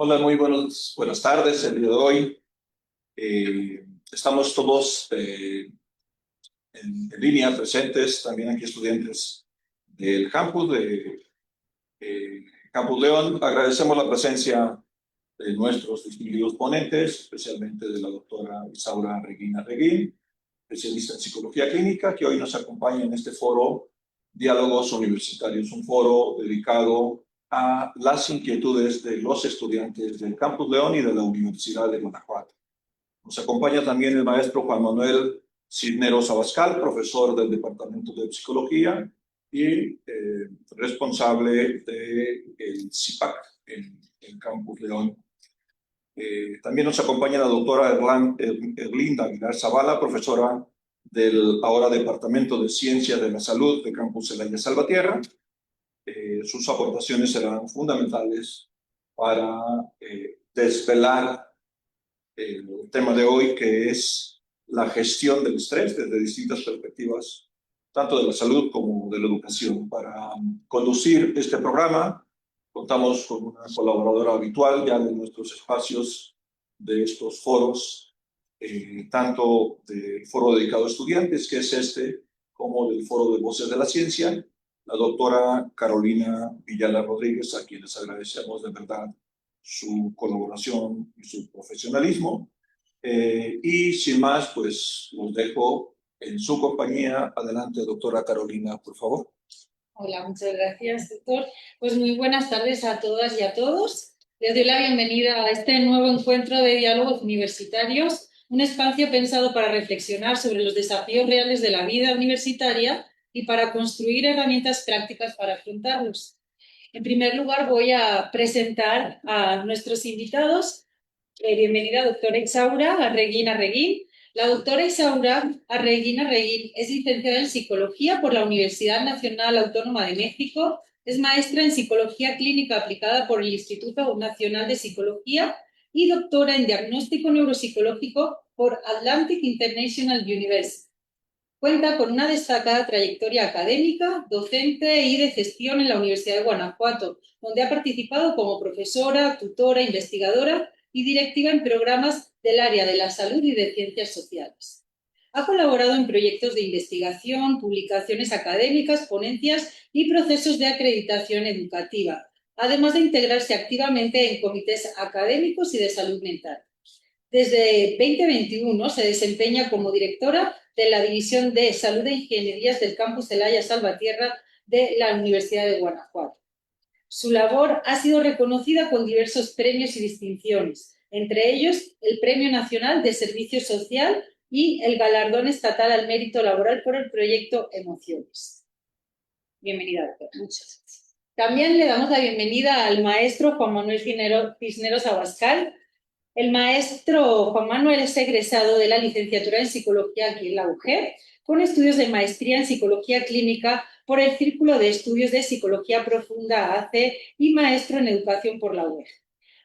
Hola, muy buenas tardes. El día de hoy estamos todos en línea presentes, también aquí estudiantes del Campus León. Agradecemos la presencia de nuestros distinguidos ponentes, especialmente de la doctora Isaura Reguina Reguín, especialista en psicología clínica, que hoy nos acompaña en este foro Diálogos Universitarios, un foro dedicado a las inquietudes de los estudiantes del Campus León y de la Universidad de Guanajuato. Nos acompaña también el maestro Juan Manuel Cisneros Abascal, profesor del Departamento de Psicología y responsable del CIPAC en Campus León. También nos acompaña la doctora Erlinda Aguilar Zavala, profesora del ahora Departamento de Ciencia de la Salud de Campus Celaya Salvatierra. Sus aportaciones serán fundamentales para desvelar el tema de hoy, que es la gestión del estrés desde distintas perspectivas, tanto de la salud como de la educación. Para conducir este programa, contamos con una colaboradora habitual ya de nuestros espacios de estos foros, tanto del foro dedicado a estudiantes, que es este, como del foro de Voces de la Ciencia, la doctora Carolina Villalba Rodríguez, a quienes agradecemos de verdad su colaboración y su profesionalismo. Y sin más, pues los dejo en su compañía. Adelante, doctora Carolina, por favor. Hola, muchas gracias, doctor. Pues muy buenas tardes a todas y a todos. Les doy la bienvenida a este nuevo encuentro de diálogos universitarios, un espacio pensado para reflexionar sobre los desafíos reales de la vida universitaria y para construir herramientas prácticas para afrontarlos. En primer lugar, voy a presentar a nuestros invitados. Bienvenida, doctora Isaura Arreguín Arreguín. La doctora Isaura Arreguín Arreguín es licenciada en Psicología por la Universidad Nacional Autónoma de México, es maestra en Psicología Clínica aplicada por el Instituto Nacional de Psicología y doctora en Diagnóstico Neuropsicológico por Atlantic International University. Cuenta con una destacada trayectoria académica, docente y de gestión en la Universidad de Guanajuato, donde ha participado como profesora, tutora, investigadora y directiva en programas del área de la salud y de ciencias sociales. Ha colaborado en proyectos de investigación, publicaciones académicas, ponencias y procesos de acreditación educativa, además de integrarse activamente en comités académicos y de salud mental. Desde 2021 se desempeña como directora de la División de Salud e Ingenierías del Campus Celaya Salvatierra de la Universidad de Guanajuato. Su labor ha sido reconocida con diversos premios y distinciones, entre ellos el Premio Nacional de Servicio Social y el Galardón Estatal al Mérito Laboral por el proyecto Emociones. Bienvenida, doctora. Muchas gracias. También le damos la bienvenida al maestro Juan Manuel Cisneros Abascal. El maestro Juan Manuel es egresado de la licenciatura en Psicología aquí en la UGEL, con estudios de maestría en Psicología Clínica por el Círculo de Estudios de Psicología Profunda AC y maestro en Educación por la UEG.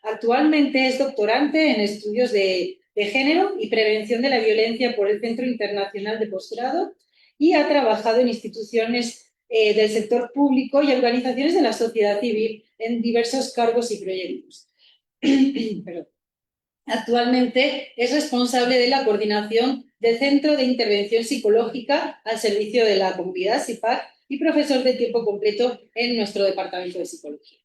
Actualmente es doctorante en Estudios de Género y Prevención de la Violencia por el Centro Internacional de Posgrado y ha trabajado en instituciones del sector público y organizaciones de la sociedad civil en diversos cargos y proyectos. Perdón. Actualmente es responsable de la coordinación del Centro de Intervención Psicológica al servicio de la comunidad CIPAC y profesor de tiempo completo en nuestro Departamento de Psicología.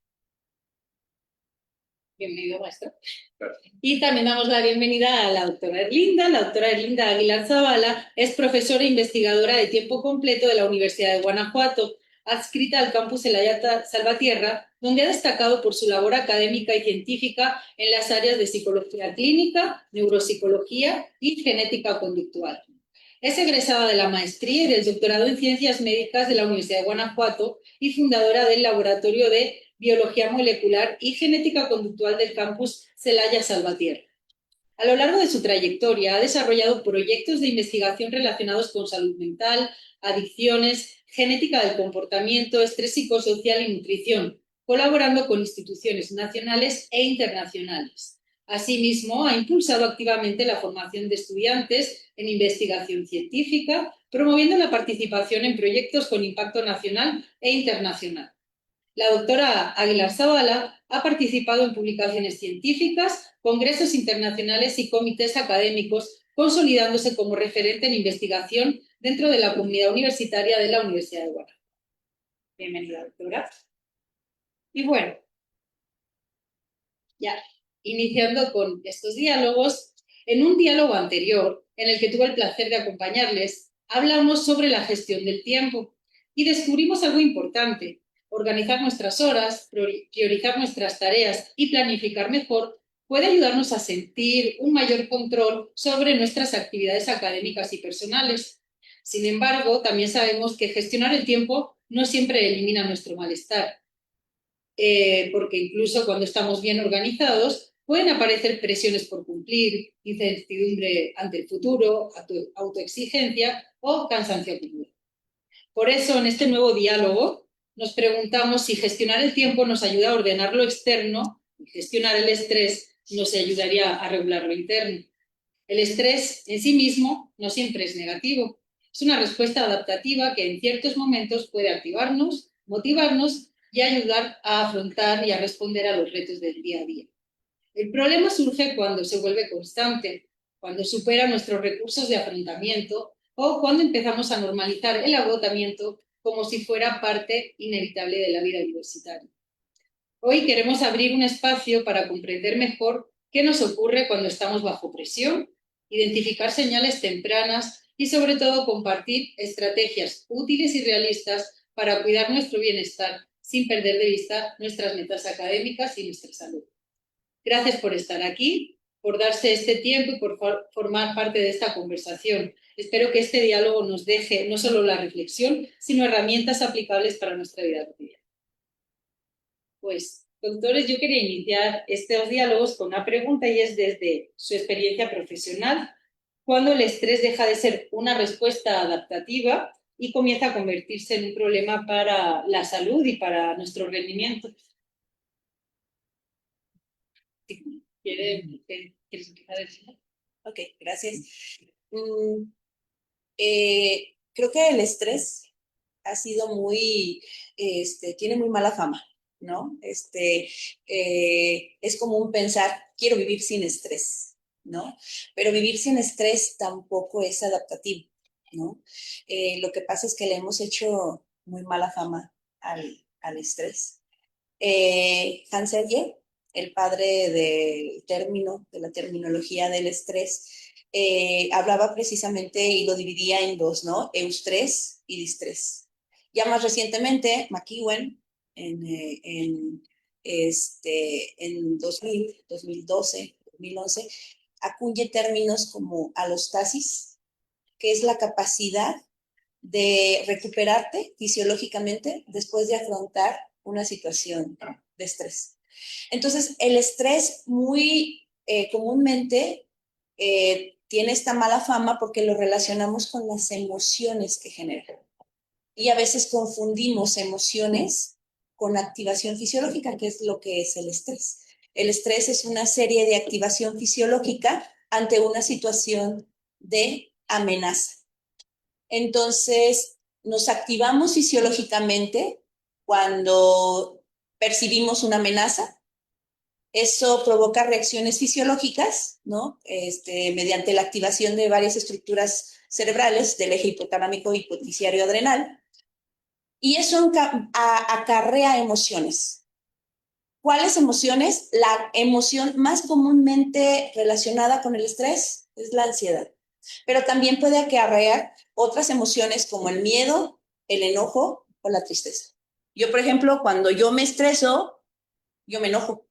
Bienvenido, maestro. Gracias. Y también damos la bienvenida a la doctora Erlinda. La doctora Erlinda Aguilar Zavala es profesora e investigadora de tiempo completo de la Universidad de Guanajuato, adscrita al campus Celaya Salvatierra, donde ha destacado por su labor académica y científica en las áreas de psicología clínica, neuropsicología y genética conductual. Es egresada de la maestría y del doctorado en Ciencias Médicas de la Universidad de Guanajuato y fundadora del Laboratorio de Biología Molecular y Genética Conductual del campus Celaya Salvatierra. A lo largo de su trayectoria ha desarrollado proyectos de investigación relacionados con salud mental, adicciones, genética del comportamiento, estrés psicosocial y nutrición, colaborando con instituciones nacionales e internacionales. Asimismo, ha impulsado activamente la formación de estudiantes en investigación científica, promoviendo la participación en proyectos con impacto nacional e internacional. La doctora Aguilar Zavala ha participado en publicaciones científicas, congresos internacionales y comités académicos, consolidándose como referente en investigación dentro de la comunidad universitaria de la Universidad de Guadalajara. Bienvenida, doctora. Y bueno, ya iniciando con estos diálogos, en un diálogo anterior, en el que tuve el placer de acompañarles, hablamos sobre la gestión del tiempo y descubrimos algo importante: organizar nuestras horas, priorizar nuestras tareas y planificar mejor puede ayudarnos a sentir un mayor control sobre nuestras actividades académicas y personales. Sin embargo, también sabemos que gestionar el tiempo no siempre elimina nuestro malestar, porque incluso cuando estamos bien organizados pueden aparecer presiones por cumplir, incertidumbre ante el futuro, autoexigencia o cansancio acumulado. Por eso, en este nuevo diálogo, nos preguntamos si gestionar el tiempo nos ayuda a ordenar lo externo y gestionar el estrés nos ayudaría a regular lo interno. El estrés en sí mismo no siempre es negativo. Es una respuesta adaptativa que en ciertos momentos puede activarnos, motivarnos y ayudar a afrontar y a responder a los retos del día a día. El problema surge cuando se vuelve constante, cuando supera nuestros recursos de afrontamiento o cuando empezamos a normalizar el agotamiento como si fuera parte inevitable de la vida universitaria. Hoy queremos abrir un espacio para comprender mejor qué nos ocurre cuando estamos bajo presión, identificar señales tempranas y, sobre todo, compartir estrategias útiles y realistas para cuidar nuestro bienestar sin perder de vista nuestras metas académicas y nuestra salud. Gracias por estar aquí, por darse este tiempo y por formar parte de esta conversación. Espero que este diálogo nos deje no solo la reflexión, sino herramientas aplicables para nuestra vida cotidiana. Pues, doctores, yo quería iniciar estos diálogos con una pregunta, y es: desde su experiencia profesional, ¿cuándo el estrés deja de ser una respuesta adaptativa y comienza a convertirse en un problema para la salud y para nuestro rendimiento? ¿Quieres empezar a decir? Ok, gracias. Creo que el estrés ha sido tiene muy mala fama, ¿no? Es común pensar, quiero vivir sin estrés, ¿no? Pero vivir sin estrés tampoco es adaptativo, ¿no? Lo que pasa es que le hemos hecho muy mala fama al estrés. Hans Selye, el padre del término, de la terminología del estrés, hablaba precisamente y lo dividía en dos, ¿no? Eustrés y distrés. Ya más recientemente, McEwen, en 2000, 2012, 2011, acuñe términos como alostasis, que es la capacidad de recuperarte fisiológicamente después de afrontar una situación de estrés. Entonces, el estrés muy comúnmente tiene esta mala fama porque lo relacionamos con las emociones que genera. Y a veces confundimos emociones con activación fisiológica, que es lo que es el estrés. El estrés es una serie de activación fisiológica ante una situación de amenaza. Entonces, nos activamos fisiológicamente cuando percibimos una amenaza. Eso provoca reacciones fisiológicas, ¿no? Mediante la activación de varias estructuras cerebrales del eje hipotalámico hipofisiario adrenal. Y eso acarrea emociones. ¿Cuáles emociones? La emoción más comúnmente relacionada con el estrés es la ansiedad, pero también puede acarrear otras emociones como el miedo, el enojo o la tristeza. Yo, por ejemplo, cuando yo me estreso, yo me enojo.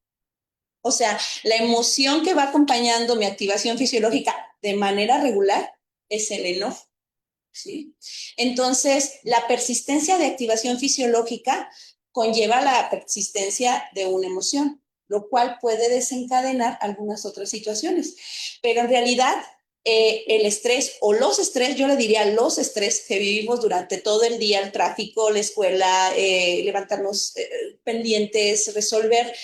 O sea, la emoción que va acompañando mi activación fisiológica de manera regular es el enojo, ¿sí? Entonces, la persistencia de activación fisiológica conlleva la persistencia de una emoción, lo cual puede desencadenar algunas otras situaciones. Pero en realidad, el estrés o los estrés, yo le diría los estrés que vivimos durante todo el día, el tráfico, la escuela, levantarnos pendientes, resolver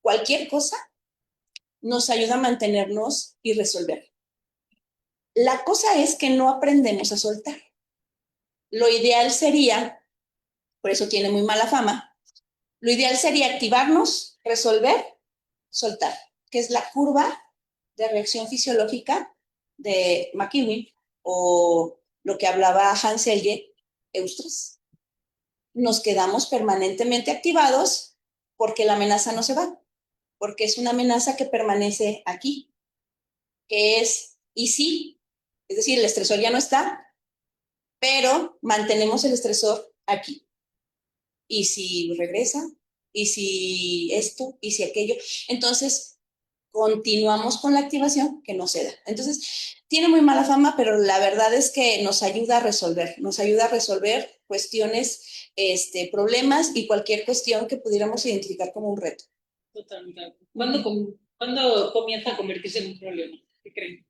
cualquier cosa, nos ayuda a mantenernos y resolver. La cosa es que no aprendemos a soltar. Lo ideal sería, por eso tiene muy mala fama, Lo ideal sería activarnos, resolver, soltar, que es la curva de reacción fisiológica de McEwen o lo que hablaba Hans Selye, eustrés. Nos quedamos permanentemente activados porque la amenaza no se va, porque es una amenaza que permanece aquí, que es, y sí, es decir, el estresor ya no está, pero mantenemos el estresor aquí. ¿Y si regresa? ¿Y si esto? ¿Y si aquello? Entonces, continuamos con la activación que no se da. Entonces, tiene muy mala fama, pero la verdad es que nos ayuda a resolver cuestiones, problemas y cualquier cuestión que pudiéramos identificar como un reto. Totalmente. ¿Cuándo comienza a convertirse en un problema? ¿Qué creen?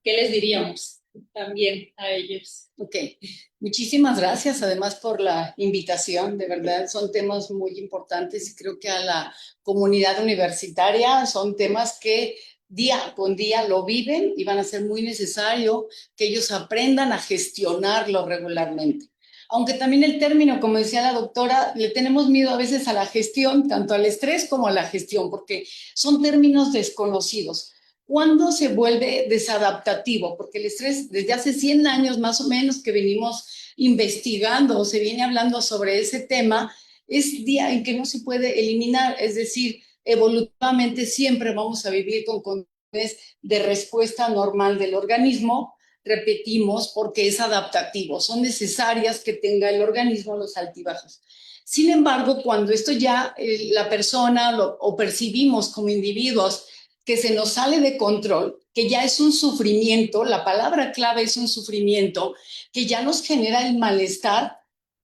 ¿Qué les diríamos también a ellos? Ok, muchísimas gracias además por la invitación, de verdad son temas muy importantes y creo que a la comunidad universitaria son temas que día con día lo viven y van a ser muy necesario que ellos aprendan a gestionarlo regularmente. Aunque también el término, como decía la doctora, le tenemos miedo a veces a la gestión, tanto al estrés como a la gestión, porque son términos desconocidos. ¿Cuándo se vuelve desadaptativo? Porque el estrés, desde hace 100 años más o menos que venimos investigando o se viene hablando sobre ese tema, es día en que no se puede eliminar, es decir, evolutivamente siempre vamos a vivir con condiciones de respuesta normal del organismo, repetimos, porque es adaptativo, son necesarias que tenga el organismo los altibajos. Sin embargo, cuando esto ya la persona o percibimos como individuos que se nos sale de control, que ya es un sufrimiento, la palabra clave es un sufrimiento, que ya nos genera el malestar,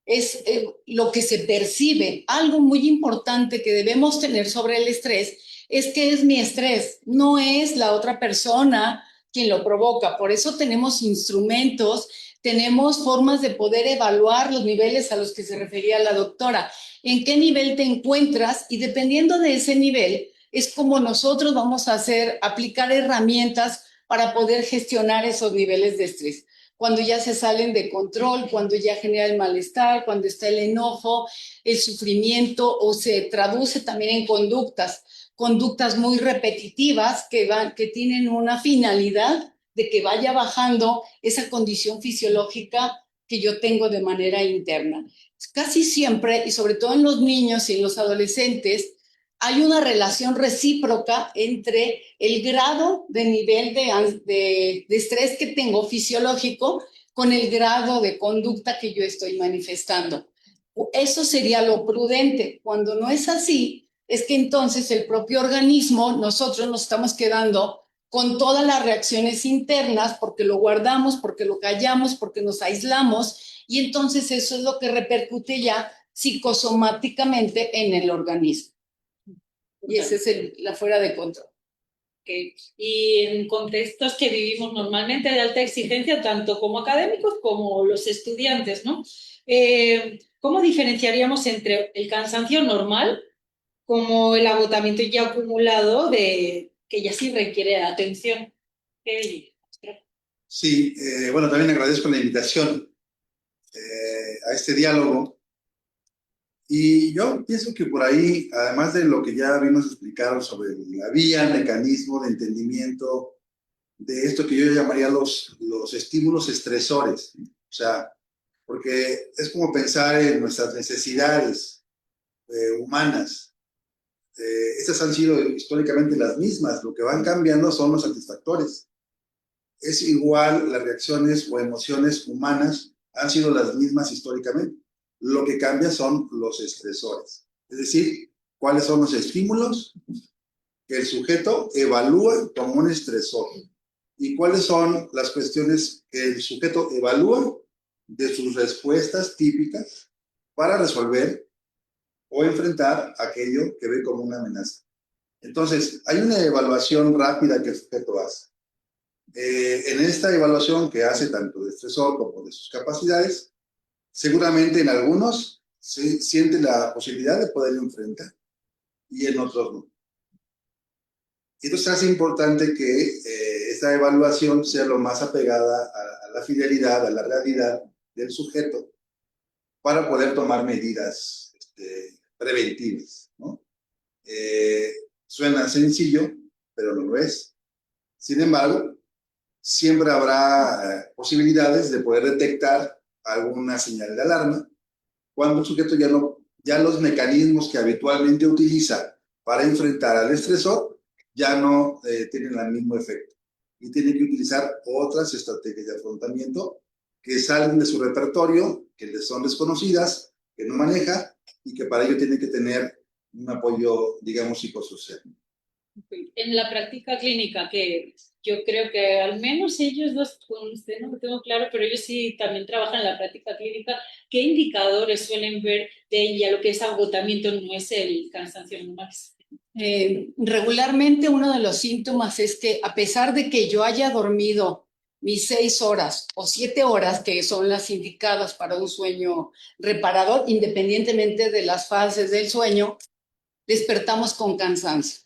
es lo que se percibe. Algo muy importante que debemos tener sobre el estrés es que es mi estrés, no es la otra persona quien lo provoca. Por eso tenemos instrumentos, tenemos formas de poder evaluar los niveles a los que se refería la doctora. ¿En qué nivel te encuentras? Y dependiendo de ese nivel, es como nosotros vamos a aplicar herramientas para poder gestionar esos niveles de estrés. Cuando ya se salen de control, cuando ya genera el malestar, cuando está el enojo, el sufrimiento o se traduce también en conductas muy repetitivas que tienen una finalidad de que vaya bajando esa condición fisiológica que yo tengo de manera interna. Casi siempre, y sobre todo en los niños y en los adolescentes, hay una relación recíproca entre el grado de nivel de estrés que tengo fisiológico con el grado de conducta que yo estoy manifestando. Eso sería lo prudente. Cuando no es así, es que entonces el propio organismo, nosotros nos estamos quedando con todas las reacciones internas porque lo guardamos, porque lo callamos, porque nos aislamos y entonces eso es lo que repercute ya psicosomáticamente en el organismo. Y ese es la fuera de control. Okay. Y en contextos que vivimos normalmente de alta exigencia, tanto como académicos como los estudiantes, ¿no? ¿Cómo diferenciaríamos entre el cansancio normal como el agotamiento ya acumulado que ya sí requiere atención? Sí, bueno, también agradezco la invitación a este diálogo. Y yo pienso que por ahí, además de lo que ya vimos explicado sobre la vía, el mecanismo de entendimiento de esto que yo llamaría los estímulos estresores, o sea, porque es como pensar en nuestras necesidades humanas. Estas han sido históricamente las mismas, lo que van cambiando son los satisfactores. Es igual, las reacciones o emociones humanas han sido las mismas históricamente. Lo que cambia son los estresores. Es decir, cuáles son los estímulos que el sujeto evalúa como un estresor y cuáles son las cuestiones que el sujeto evalúa de sus respuestas típicas para resolver o enfrentar aquello que ve como una amenaza. Entonces, hay una evaluación rápida que el sujeto hace. En esta evaluación que hace tanto de estresor como de sus capacidades, seguramente en algunos se siente la posibilidad de poderlo enfrentar y en otros no. Entonces hace importante que esta evaluación sea lo más apegada a la fidelidad, a la realidad del sujeto para poder tomar medidas preventivas, ¿no? Suena sencillo, pero no lo es. Sin embargo, siempre habrá posibilidades de poder detectar alguna señal de alarma cuando el sujeto ya los mecanismos que habitualmente utiliza para enfrentar al estresor ya no tienen el mismo efecto y tiene que utilizar otras estrategias de afrontamiento que salen de su repertorio, que le son desconocidas, que no maneja y que para ello tiene que tener un apoyo, digamos, psicosocial. En la práctica clínica, que yo creo que al menos ellos dos, con usted no lo tengo claro, pero ellos sí también trabajan en la práctica clínica, ¿qué indicadores suelen ver de ya lo que es agotamiento? No es el cansancio normal. Regularmente uno de los síntomas es que a pesar de que yo haya dormido mis 6 horas o 7 horas, que son las indicadas para un sueño reparador, independientemente de las fases del sueño, despertamos con cansancio.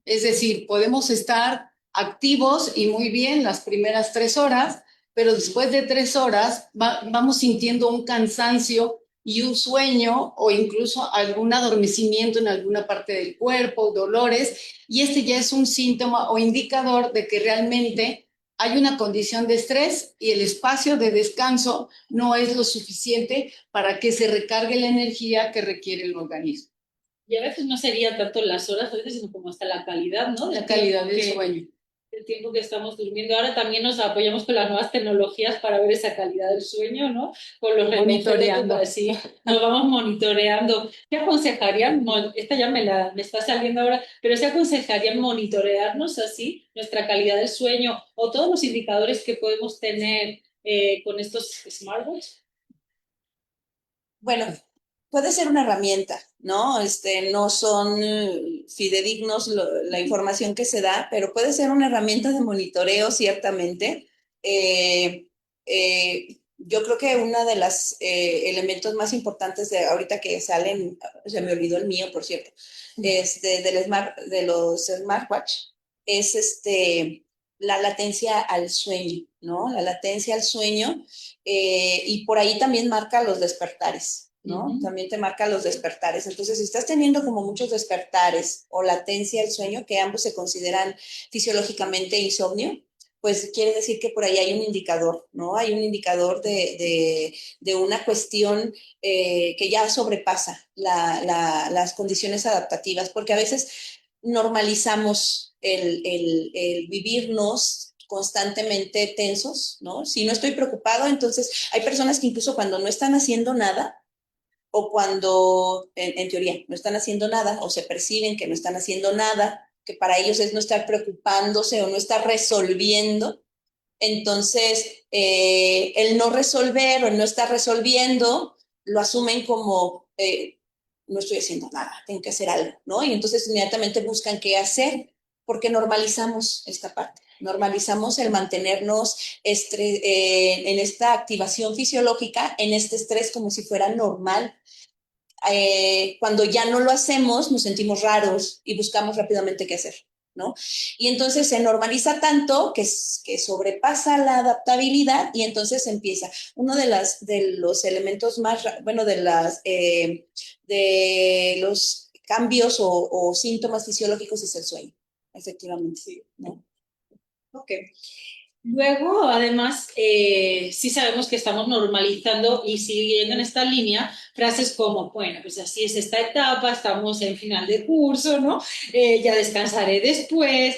Es decir, podemos estar activos y muy bien las primeras 3 horas, pero después de 3 horas vamos sintiendo un cansancio y un sueño o incluso algún adormecimiento en alguna parte del cuerpo, dolores, y este ya es un síntoma o indicador de que realmente hay una condición de estrés y el espacio de descanso no es lo suficiente para que se recargue la energía que requiere el organismo. Y a veces no sería tanto las horas, a veces, sino como hasta la calidad, ¿no? La calidad del sueño. El tiempo que estamos durmiendo. Ahora también nos apoyamos con las nuevas tecnologías para ver esa calidad del sueño, ¿no? Con los monitoreando. Sí, nos vamos monitoreando. ¿Qué aconsejarían? Esta ya me está saliendo ahora, pero ¿se aconsejarían monitorearnos así nuestra calidad del sueño o todos los indicadores que podemos tener con estos smartwatches? Bueno, puede ser una herramienta, ¿no? No son fidedignos la información que se da, pero puede ser una herramienta de monitoreo, ciertamente. Yo creo que uno de los elementos más importantes de ahorita que salen, se me olvidó el mío, por cierto, de los smartwatch, es la latencia al sueño, ¿no? La latencia al sueño. Y por ahí también marca los despertares, ¿no? Uh-huh. También te marca los despertares. Entonces, si estás teniendo como muchos despertares o latencia del sueño, que ambos se consideran fisiológicamente insomnio, pues quiere decir que por ahí hay un indicador, ¿no? Hay un indicador de una cuestión que ya sobrepasa las condiciones adaptativas, porque a veces normalizamos el vivirnos constantemente tensos, ¿no? Si no estoy preocupado, entonces hay personas que incluso cuando no están haciendo nada, o cuando en teoría no están haciendo nada, o se perciben que no están haciendo nada, que para ellos es no estar preocupándose o no estar resolviendo, entonces el no resolver o el no estar resolviendo lo asumen como no estoy haciendo nada, tengo que hacer algo, ¿no? Y entonces inmediatamente buscan qué hacer, porque normalizamos esta parte. Normalizamos el mantenernos en esta activación fisiológica, en este estrés como si fuera normal. Cuando ya no lo hacemos, nos sentimos raros y buscamos rápidamente qué hacer, ¿no? Y entonces se normaliza tanto que sobrepasa la adaptabilidad y entonces empieza. Uno de los elementos más, bueno, de los cambios o síntomas fisiológicos es el sueño, efectivamente, sí, ¿no? Ok. Luego, además, sí sabemos que estamos normalizando y siguiendo en esta línea frases como, bueno, pues así es esta etapa, estamos en final de curso, ¿no? Ya descansaré después.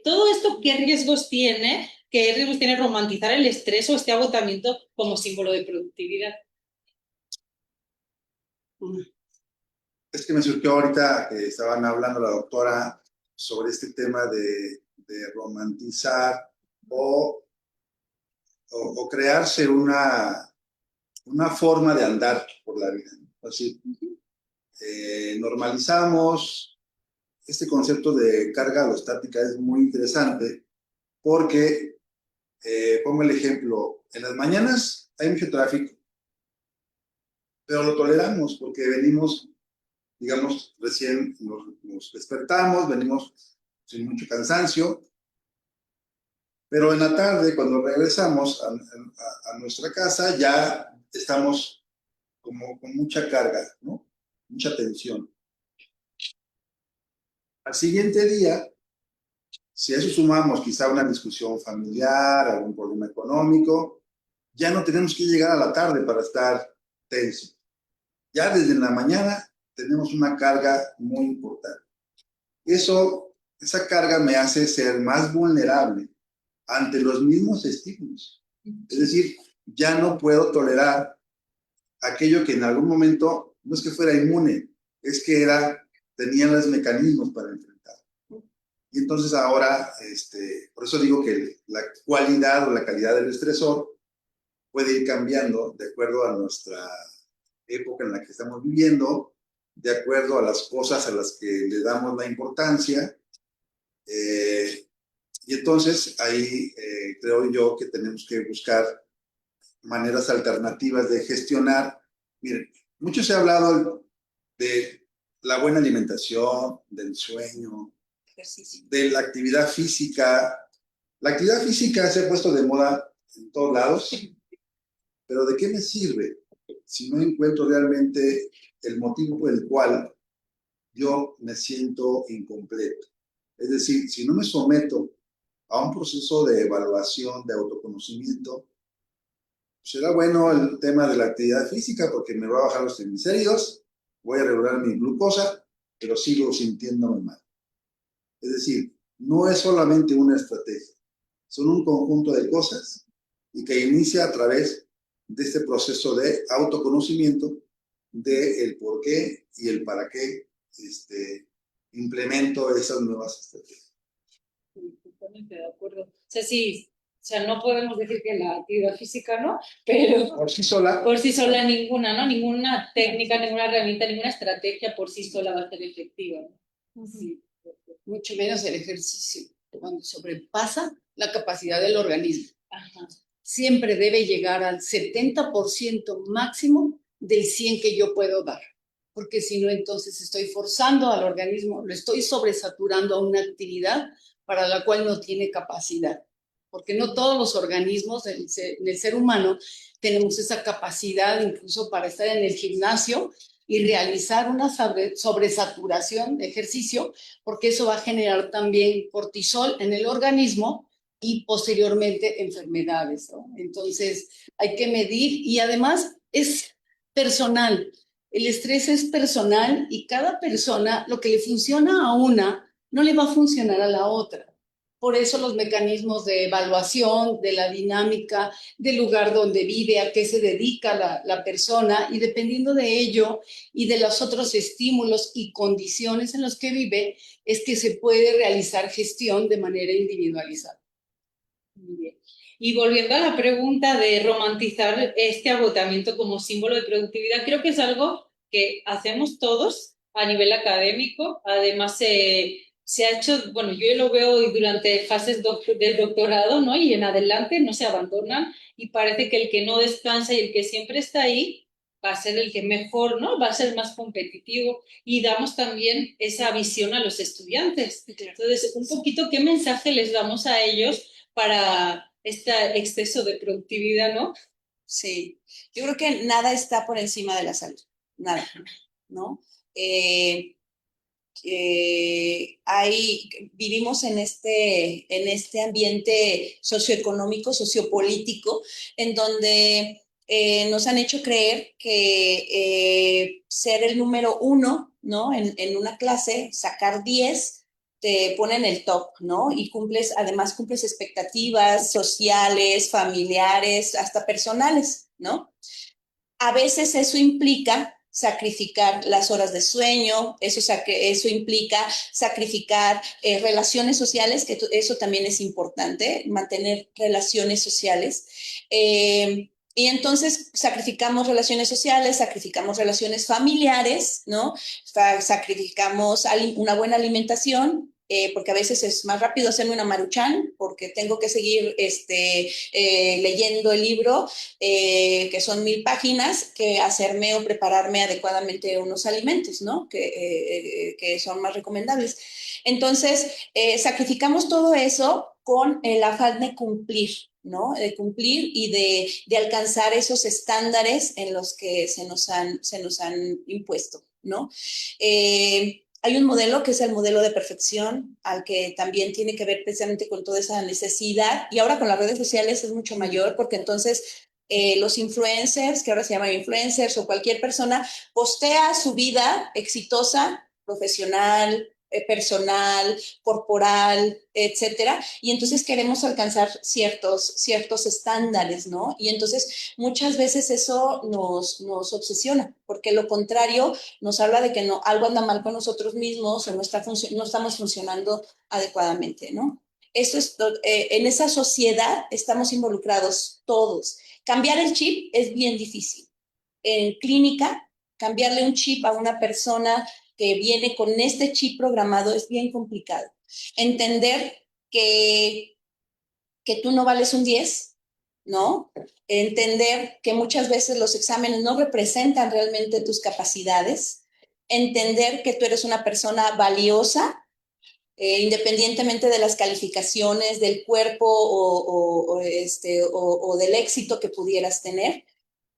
Todo esto, ¿qué riesgos tiene? ¿Qué riesgos tiene romantizar el estrés o este agotamiento como símbolo de productividad? Es que me surgió ahorita que estaban hablando la doctora sobre este tema de romantizar o crearse una forma de andar por la vida, ¿no? Así, normalizamos este concepto de carga alostática, es muy interesante porque, pongo el ejemplo, en las mañanas hay mucho tráfico, pero lo toleramos porque venimos, digamos, recién nos despertamos, venimos sin mucho cansancio, pero en la tarde, cuando regresamos a nuestra casa, ya estamos como con mucha carga, ¿no? mucha tensión. Al siguiente día, si a eso sumamos quizá una discusión familiar, algún problema económico, ya no tenemos que llegar a la tarde para estar tenso. Ya desde la mañana tenemos una carga muy importante. Esa carga me hace ser más vulnerable ante los mismos estímulos. Es decir, ya no puedo tolerar aquello que en algún momento no es que fuera inmune, es que tenía los mecanismos para enfrentar. Y entonces ahora, por eso digo que la cualidad o la calidad del estresor puede ir cambiando de acuerdo a nuestra época en la que estamos viviendo, de acuerdo a las cosas a las que le damos la importancia. Y entonces ahí creo yo que tenemos que buscar maneras alternativas de gestionar. Miren, mucho se ha hablado de la buena alimentación, del sueño, Ejercicio. de la actividad física. La actividad física se ha puesto de moda en todos lados, pero ¿de qué me sirve si no encuentro realmente el motivo por el cual yo me siento incompleto? Es decir, si no me someto a un proceso de evaluación, de autoconocimiento, será bueno el tema de la actividad física porque me va a bajar los triglicéridos, voy a regular mi glucosa, pero sigo sintiéndome mal. Es decir, no es solamente una estrategia, son un conjunto de cosas y que inicia a través de este proceso de autoconocimiento del por qué y el para qué implemento esas nuevas estrategias. Totalmente de acuerdo. O sea, sí, o sea, no podemos decir que la actividad física no, pero Por sí sola. por sí sola ninguna, ¿no? Ninguna técnica, ninguna herramienta, ninguna estrategia por sí sola va a ser efectiva, ¿no? Sí. Mucho menos el ejercicio, cuando sobrepasa la capacidad del organismo. Ajá. Siempre debe llegar al 70% máximo del 100 que yo puedo dar, porque si no, entonces estoy forzando al organismo, lo estoy sobresaturando a una actividad para la cual no tiene capacidad, porque no todos los organismos en el ser humano tenemos esa capacidad incluso para estar en el gimnasio y realizar una sobresaturación de ejercicio, porque eso va a generar también cortisol en el organismo y posteriormente enfermedades, ¿no? Entonces hay que medir y además es personal. El estrés es personal y cada persona, lo que le funciona a una, no le va a funcionar a la otra. Por eso los mecanismos de evaluación, de la dinámica, del lugar donde vive, a qué se dedica la persona, y dependiendo de ello y de los otros estímulos y condiciones en los que vive, es que se puede realizar gestión de manera individualizada. Muy bien. Y volviendo a la pregunta de romantizar este agotamiento como símbolo de productividad, creo que es algo que hacemos todos a nivel académico. Además, se ha hecho, bueno, yo lo veo durante fases del doctorado, ¿no? Y en adelante no se abandonan y parece que el que no descansa y el que siempre está ahí va a ser el que mejor, ¿no? Va a ser más competitivo y damos también esa visión a los estudiantes. Entonces, un poquito, ¿qué mensaje les damos a ellos para este exceso de productividad, ¿no? Sí, yo creo que nada está por encima de la salud, nada, ¿no? Vivimos en este ambiente socioeconómico, sociopolítico, en donde nos han hecho creer que ser el número uno, ¿no? En una clase, sacar 10, te pone en el top, ¿no? Y además cumples expectativas sociales, familiares, hasta personales, ¿no? A veces eso implica sacrificar las horas de sueño, eso implica sacrificar relaciones sociales, que eso también es importante, mantener relaciones sociales. Y entonces sacrificamos relaciones sociales, sacrificamos relaciones familiares, ¿no? Sacrificamos una buena alimentación, porque a veces es más rápido hacerme una maruchan, porque tengo que seguir leyendo el libro, que son 1000 páginas, que hacerme o prepararme adecuadamente unos alimentos, ¿no? Que son más recomendables. Entonces, sacrificamos todo eso con el afán de cumplir, ¿no? De cumplir y de alcanzar esos estándares en los que se nos han impuesto, ¿no? Hay un modelo que es el modelo de perfección, al que también tiene que ver precisamente con toda esa necesidad, y ahora con las redes sociales es mucho mayor, porque entonces los influencers, que ahora se llaman influencers, o cualquier persona, postea su vida exitosa, profesional, personal, corporal, etcétera, y entonces queremos alcanzar ciertos estándares, ¿no? Y entonces muchas veces eso nos obsesiona, porque lo contrario nos habla de que no, algo anda mal con nosotros mismos, o no estamos funcionando adecuadamente, ¿no? Eso es, en esa sociedad estamos involucrados todos. Cambiar el chip es bien difícil. En clínica, cambiarle un chip a una persona que viene con este chip programado es bien complicado. Entender que tú no vales un 10, ¿no? Entender que muchas veces los exámenes no representan realmente tus capacidades. Entender que tú eres una persona valiosa, independientemente de las calificaciones, del cuerpo o del éxito que pudieras tener.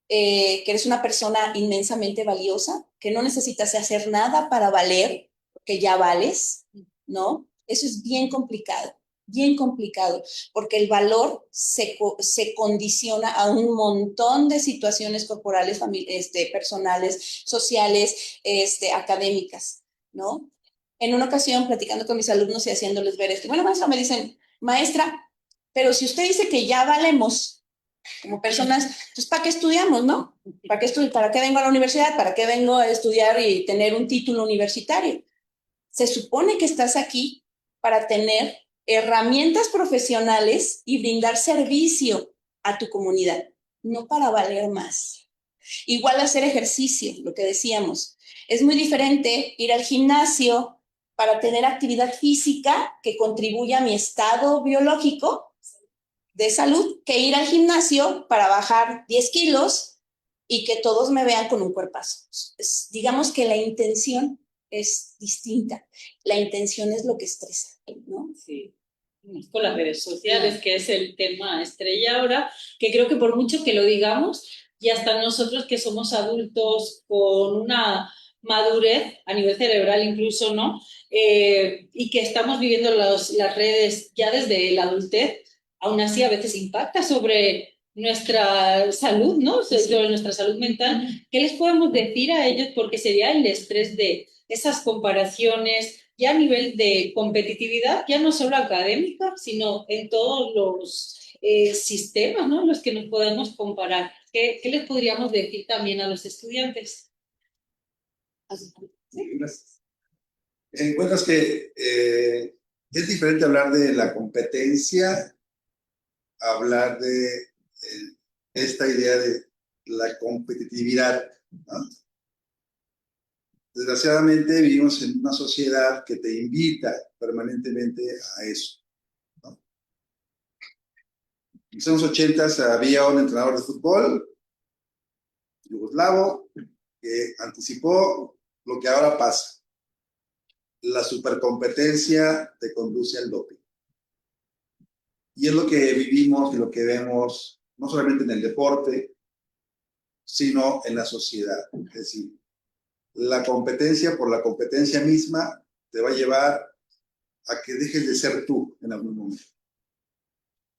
Que eres una persona inmensamente valiosa, que no necesitas hacer nada para valer, que ya vales, ¿no? Eso es bien complicado, porque el valor se condiciona a un montón de situaciones corporales, personales, sociales, académicas, ¿no? En una ocasión, platicando con mis alumnos y haciéndoles ver esto, bueno, maestra, me dicen, maestra, pero si usted dice que ya valemos como personas, pues ¿para qué estudiamos, no? ¿Para qué vengo a la universidad? ¿Para qué vengo a estudiar y tener un título universitario? Se supone que estás aquí para tener herramientas profesionales y brindar servicio a tu comunidad, no para valer más. Igual hacer ejercicio, lo que decíamos. Es muy diferente ir al gimnasio para tener actividad física que contribuya a mi estado biológico de salud que ir al gimnasio para bajar 10 kilos y que todos me vean con un cuerpazo. Digamos que la intención es distinta. La intención es lo que estresa, ¿no? Sí. Con las redes sociales, que es el tema estrella ahora, que creo que por mucho que lo digamos, y hasta nosotros que somos adultos con una madurez a nivel cerebral incluso, ¿no? Y que estamos viviendo las redes ya desde la adultez, aún así a veces impacta sobre nuestra salud, ¿no? Sobre nuestra salud mental. ¿Qué les podemos decir a ellos? Porque sería el estrés de esas comparaciones, ya a nivel de competitividad, ya no solo académica, sino en todos los sistemas, ¿no? En los que nos podemos comparar. ¿Qué les podríamos decir también a los estudiantes? Gracias. Encuentras que es diferente hablar de la competencia, hablar de esta idea de la competitividad, ¿no? Desgraciadamente vivimos en una sociedad que te invita permanentemente a eso, ¿no? En los años 80 había un entrenador de fútbol yugoslavo que anticipó lo que ahora pasa. La supercompetencia te conduce al doping. Y es lo que vivimos y lo que vemos, no solamente en el deporte, sino en la sociedad. Es decir, la competencia por la competencia misma te va a llevar a que dejes de ser tú en algún momento.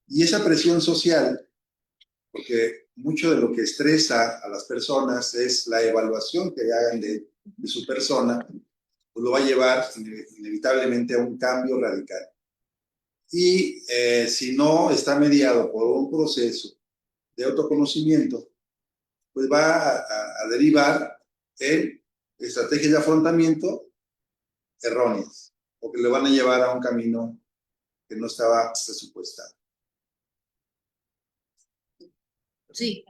Y esa presión social, porque mucho de lo que estresa a las personas es la evaluación que hagan de su persona, pues lo va a llevar inevitablemente a un cambio radical. Y si no está mediado por un proceso de autoconocimiento, pues va a derivar en estrategias de afrontamiento erróneas, o que le van a llevar a un camino que no estaba presupuestado. Sí,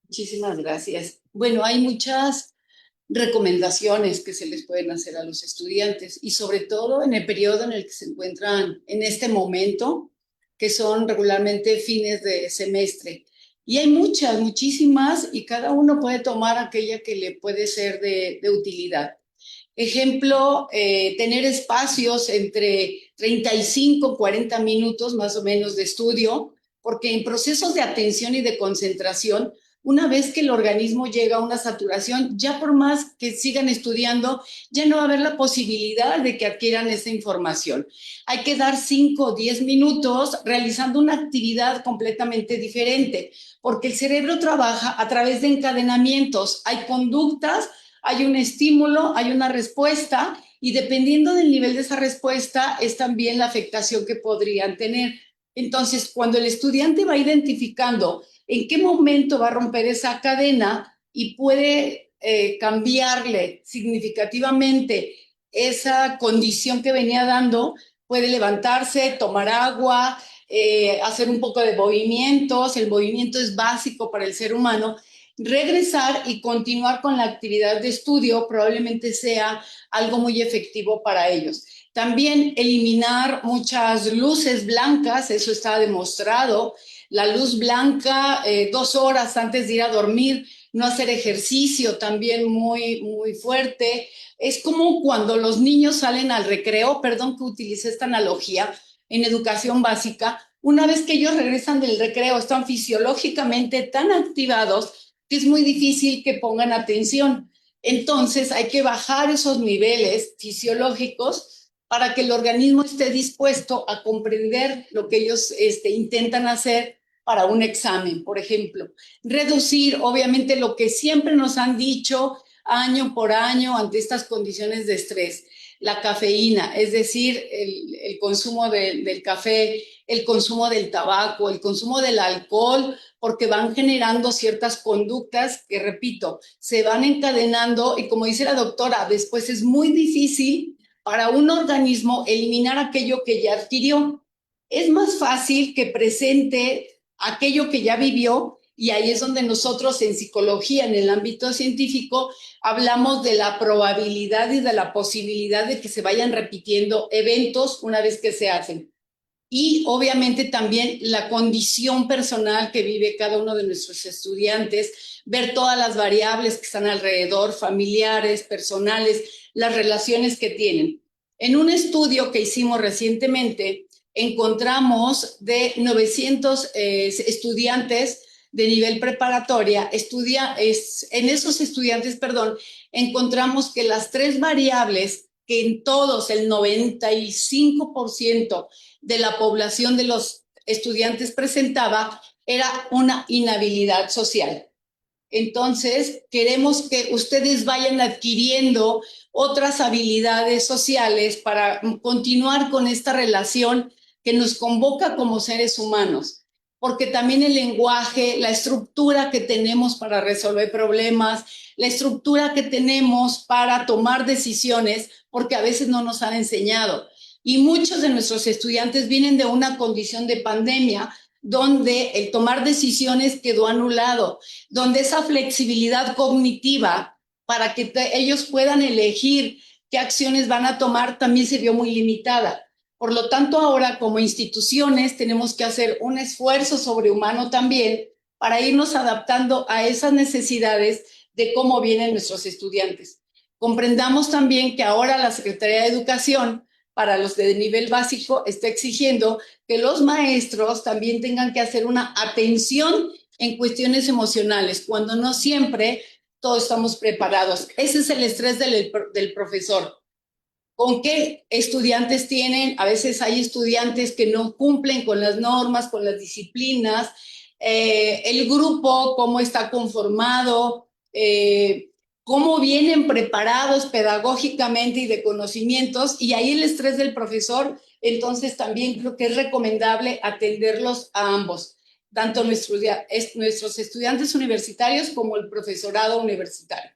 muchísimas gracias. Bueno, hay muchas recomendaciones que se les pueden hacer a los estudiantes y sobre todo en el periodo en el que se encuentran en este momento, que son regularmente fines de semestre. Y hay muchísimas, y cada uno puede tomar aquella que le puede ser de utilidad. Ejemplo, tener espacios entre 35 y 40 minutos más o menos de estudio, porque en procesos de atención y de concentración una vez que el organismo llega a una saturación, ya por más que sigan estudiando, ya no va a haber la posibilidad de que adquieran esa información. Hay que dar 5 o 10 minutos realizando una actividad completamente diferente, porque el cerebro trabaja a través de encadenamientos. Hay conductas, hay un estímulo, hay una respuesta, y dependiendo del nivel de esa respuesta es también la afectación que podrían tener. Entonces, cuando el estudiante va identificando en qué momento va a romper esa cadena y puede cambiarle significativamente esa condición que venía dando, puede levantarse, tomar agua, hacer un poco de movimientos. El movimiento es básico para el ser humano. Regresar y continuar con la actividad de estudio probablemente sea algo muy efectivo para ellos. También eliminar muchas luces blancas, eso está demostrado. La luz blanca 2 horas antes de ir a dormir, no hacer ejercicio también muy fuerte. Es como cuando los niños salen al recreo, perdón que utilice esta analogía, en educación básica, una vez que ellos regresan del recreo, están fisiológicamente tan activados que es muy difícil que pongan atención. Entonces hay que bajar esos niveles fisiológicos para que el organismo esté dispuesto a comprender lo que ellos intentan hacer para un examen, por ejemplo. Reducir, obviamente, lo que siempre nos han dicho año por año ante estas condiciones de estrés, la cafeína, es decir, el consumo del café, el consumo del tabaco, el consumo del alcohol, porque van generando ciertas conductas que, repito, se van encadenando y, como dice la doctora, después es muy difícil para un organismo eliminar aquello que ya adquirió. Es más fácil que presente aquello que ya vivió, y ahí es donde nosotros en psicología, en el ámbito científico, hablamos de la probabilidad y de la posibilidad de que se vayan repitiendo eventos una vez que se hacen. Y obviamente también la condición personal que vive cada uno de nuestros estudiantes, ver todas las variables que están alrededor, familiares, personales, las relaciones que tienen. En un estudio que hicimos recientemente, encontramos de 900 estudiantes de nivel preparatoria, en esos estudiantes, encontramos que las 3 variables que en todos, el 95% de la población de los estudiantes presentaba, era una inhabilidad social. Entonces, queremos que ustedes vayan adquiriendo otras habilidades sociales para continuar con esta relación que nos convoca como seres humanos, porque también el lenguaje, la estructura que tenemos para resolver problemas, la estructura que tenemos para tomar decisiones, porque a veces no nos han enseñado. Y muchos de nuestros estudiantes vienen de una condición de pandemia donde el tomar decisiones quedó anulado, donde esa flexibilidad cognitiva para que ellos puedan elegir qué acciones van a tomar también se vio muy limitada. Por lo tanto, ahora como instituciones tenemos que hacer un esfuerzo sobrehumano también para irnos adaptando a esas necesidades de cómo vienen nuestros estudiantes. Comprendamos también que ahora la Secretaría de Educación, para los de nivel básico, está exigiendo que los maestros también tengan que hacer una atención en cuestiones emocionales, cuando no siempre todos estamos preparados. Ese es el estrés del profesor. ¿Con qué estudiantes tienen? A veces hay estudiantes que no cumplen con las normas, con las disciplinas, el grupo, cómo está conformado, cómo vienen preparados pedagógicamente y de conocimientos, y ahí el estrés del profesor. Entonces también creo que es recomendable atenderlos a ambos, tanto nuestros estudiantes universitarios como el profesorado universitario.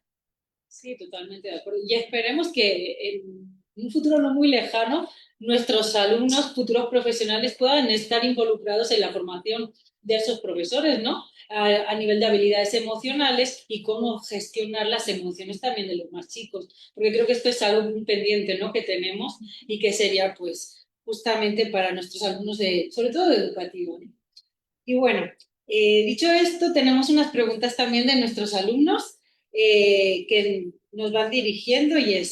Sí, totalmente de acuerdo. Y esperemos que en un futuro no muy lejano nuestros alumnos, futuros profesionales, puedan estar involucrados en la formación de esos profesores, ¿no? A nivel de habilidades emocionales y cómo gestionar las emociones también de los más chicos. Porque creo que esto es algo muy pendiente, ¿no?, que tenemos y que sería, pues, justamente para nuestros alumnos, sobre todo de educativo, ¿no? Y bueno, dicho esto, tenemos unas preguntas también de nuestros alumnos que nos van dirigiendo, y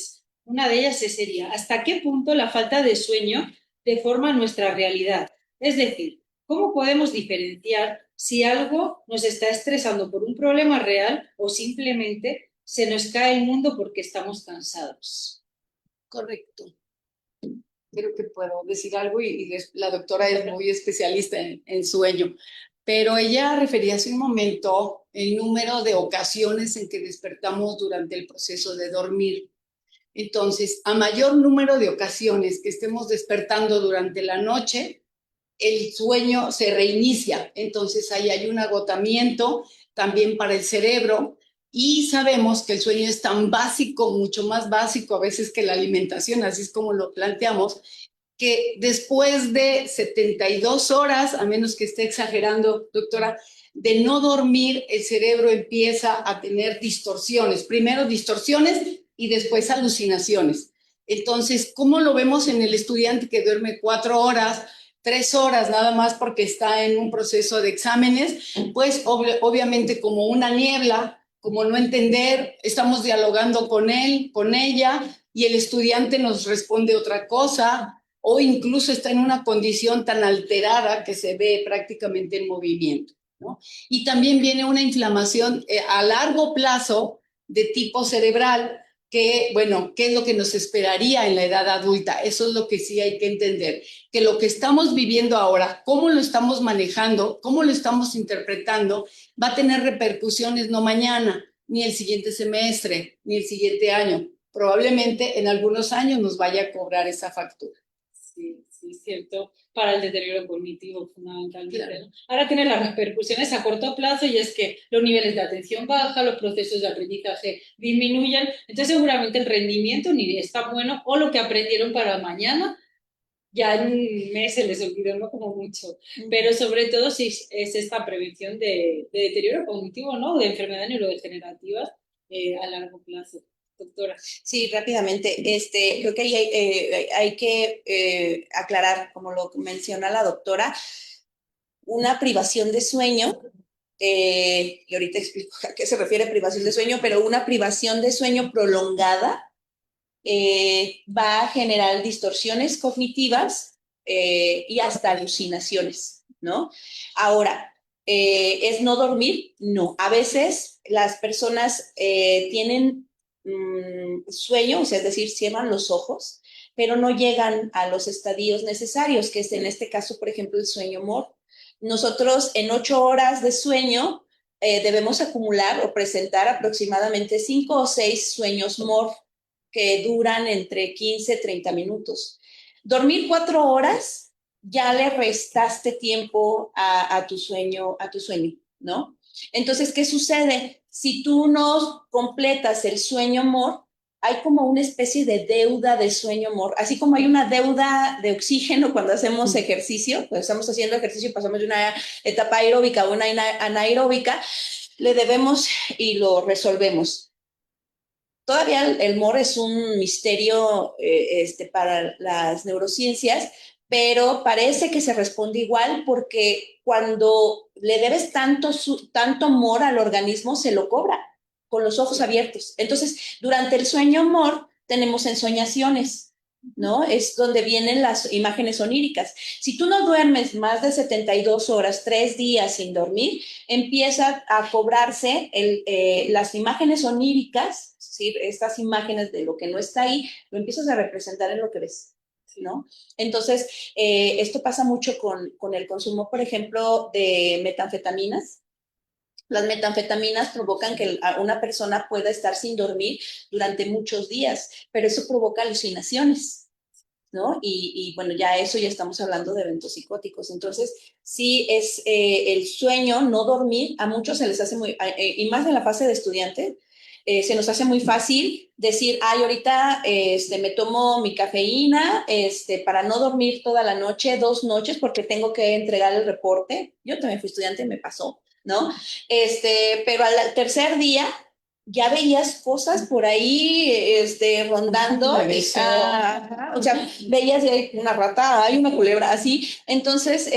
una de ellas sería: ¿hasta qué punto la falta de sueño deforma nuestra realidad? Es decir, ¿Cómo podemos diferenciar si algo nos está estresando por un problema real o simplemente se nos cae el mundo porque estamos cansados? Correcto. Creo que puedo decir algo y la doctora es muy especialista en sueño, pero ella refería hace un momento el número de ocasiones en que despertamos durante el proceso de dormir. Entonces, a mayor número de ocasiones que estemos despertando durante la noche, el sueño se reinicia. Entonces, ahí hay un agotamiento también para el cerebro. Y sabemos que el sueño es tan básico, mucho más básico a veces que la alimentación, así es como lo planteamos, que después de 72 horas, a menos que esté exagerando, doctora, de no dormir, el cerebro empieza a tener distorsiones. Primero distorsiones y después alucinaciones. Entonces, ¿cómo lo vemos en el estudiante que duerme 4 horas, 3 horas nada más porque está en un proceso de exámenes? Pues obviamente como una niebla, como no entender, estamos dialogando con él, con ella, y el estudiante nos responde otra cosa, o incluso está en una condición tan alterada que se ve prácticamente en movimiento, ¿no? Y también viene una inflamación a largo plazo de tipo cerebral, que, bueno, ¿qué es lo que nos esperaría en la edad adulta? Eso es lo que sí hay que entender, que lo que estamos viviendo ahora, cómo lo estamos manejando, cómo lo estamos interpretando, va a tener repercusiones no mañana, ni el siguiente semestre, ni el siguiente año. Probablemente en algunos años nos vaya a cobrar esa factura. Sí, sí, es cierto, para el deterioro cognitivo fundamentalmente. Claro. ¿No? Ahora tiene las repercusiones a corto plazo y es que los niveles de atención bajan, los procesos de aprendizaje disminuyen, entonces seguramente el rendimiento ni está bueno o lo que aprendieron para mañana ya en un mes se les olvidó, no como mucho, pero sobre todo si es esta prevención de deterioro cognitivo, ¿no? De enfermedades neurodegenerativas a largo plazo. Doctora. Sí, rápidamente. Creo que ahí hay que aclarar, como lo menciona la doctora, una privación de sueño, y ahorita explico a qué se refiere privación de sueño, pero una privación de sueño prolongada va a generar distorsiones cognitivas y hasta alucinaciones, ¿no? Ahora, ¿es no dormir? No. A veces las personas tienen sueño, o sea, es decir, cierran los ojos, pero no llegan a los estadios necesarios, que es en este caso, por ejemplo, el sueño MOR. Nosotros en 8 horas de sueño debemos acumular o presentar aproximadamente 5 o 6 sueños MOR que duran entre 15 y 30 minutos. Dormir 4 horas ya le restaste tiempo a tu sueño, ¿no? Entonces, ¿qué sucede? Si tú no completas el sueño MOR, hay como una especie de deuda de sueño MOR, así como hay una deuda de oxígeno cuando hacemos ejercicio, cuando estamos haciendo ejercicio y pasamos de una etapa aeróbica a una anaeróbica, le debemos y lo resolvemos. Todavía el MOR es un misterio para las neurociencias, pero parece que se responde igual porque cuando le debes tanto MOR al organismo, se lo cobra con los ojos abiertos. Entonces, durante el sueño MOR tenemos ensoñaciones, ¿no? Es donde vienen las imágenes oníricas. Si tú no duermes más de 72 horas, 3 días sin dormir, empieza a cobrarse las imágenes oníricas, ¿sí? Estas imágenes de lo que no está ahí, lo empiezas a representar en lo que ves, ¿no? Entonces, esto pasa mucho con el consumo, por ejemplo, de metanfetaminas. Las metanfetaminas provocan que una persona pueda estar sin dormir durante muchos días, pero eso provoca alucinaciones, ¿no? Y bueno, ya estamos hablando de eventos psicóticos. Entonces, sí es el sueño, no dormir, a muchos se les hace muy, y más en la fase de estudiante, se nos hace muy fácil decir, ay, ahorita me tomo mi cafeína para no dormir toda la noche, 2 noches, porque tengo que entregar el reporte. Yo también fui estudiante, me pasó, ¿no? Pero al tercer día ya veías cosas por ahí rondando. O sea, veías una rata, hay una culebra, así. Entonces,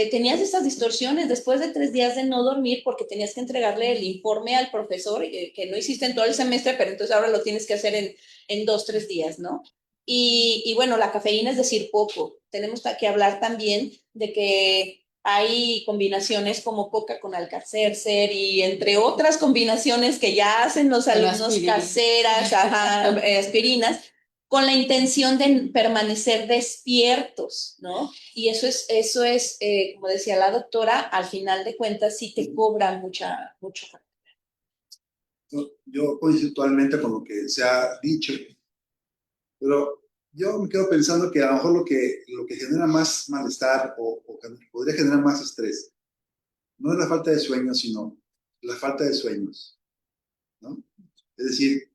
tenías estas distorsiones después de 3 días de no dormir porque tenías que entregarle el informe al profesor que no hiciste en todo el semestre, pero entonces ahora lo tienes que hacer en 2, 3 días, ¿no? Y bueno, la cafeína es decir poco. Tenemos que hablar también de que hay combinaciones como coca con Alka-Seltzer y entre otras combinaciones que ya hacen los alumnos aspirinas. caseras, ajá, aspirinas, con la intención de permanecer despiertos, ¿no? Y eso es como decía la doctora, al final de cuentas sí te cobra mucho. Yo conceptualmente con lo que se ha dicho, pero yo me quedo pensando que a lo mejor lo que genera más malestar o que podría generar más estrés no es la falta de sueño, sino la falta de sueños, ¿no? Es decir,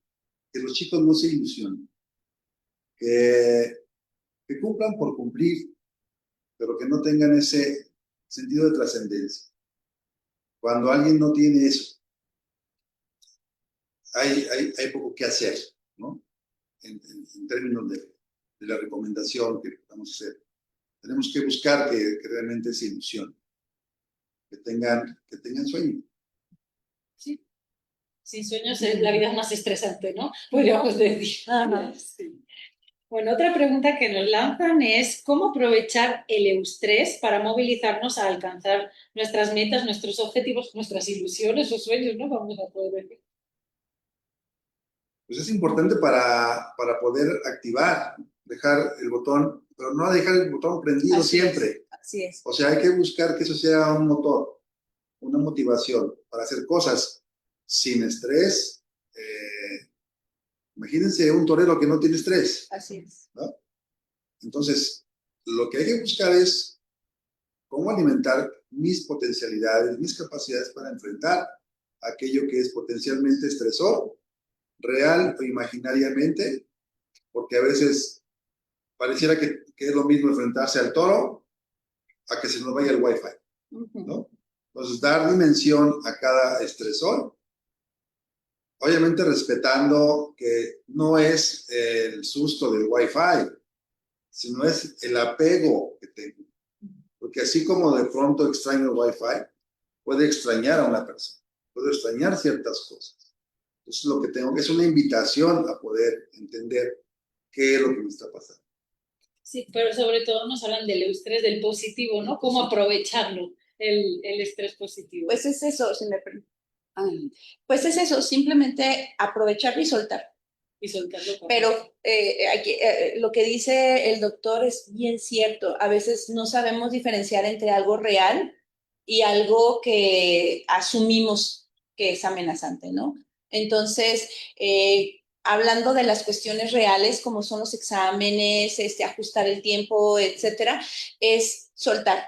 que los chicos no se ilusionen, que cumplan por cumplir, pero que no tengan ese sentido de trascendencia. Cuando alguien no tiene eso, hay poco que hacer, ¿no? En términos de la recomendación que vamos a hacer. Tenemos que buscar que realmente se ilusionen, que tengan sueño. Sí. Sin sueños la vida es más estresante, ¿no? Podríamos decir. Ajá. Sí. Bueno, otra pregunta que nos lanzan es ¿cómo aprovechar el eustrés para movilizarnos a alcanzar nuestras metas, nuestros objetivos, nuestras ilusiones o sueños, ¿no? Vamos a poder decir. Pues es importante para poder activar, dejar el botón, pero no dejar el botón prendido Así siempre. Así es. O sea, hay que buscar que eso sea un motor, una motivación para hacer cosas sin estrés. Imagínense un torero que no tiene estrés, Así es. ¿no? Entonces, lo que hay que buscar es cómo alimentar mis potencialidades, mis capacidades para enfrentar aquello que es potencialmente estresor, real o imaginariamente, porque a veces pareciera que es lo mismo enfrentarse al toro a que se nos vaya el wifi, ¿no? Entonces, dar dimensión a cada estresor, obviamente respetando que no es el susto del wifi, sino es el apego que tengo. Porque así como de pronto extraño el wifi, puede extrañar a una persona, puede extrañar ciertas cosas. Entonces, lo que tengo es una invitación a poder entender qué es lo que me está pasando. Sí, pero sobre todo nos hablan del estrés, del positivo, ¿no? ¿Cómo aprovecharlo, el estrés positivo? Pues es eso, si me permite. Pues es eso, simplemente aprovecharlo y soltar. Y soltarlo. Pero lo que dice el doctor es bien cierto. A veces no sabemos diferenciar entre algo real y algo que asumimos que es amenazante, ¿no? Entonces, hablando de las cuestiones reales, como son los exámenes, ajustar el tiempo, etcétera, es soltar.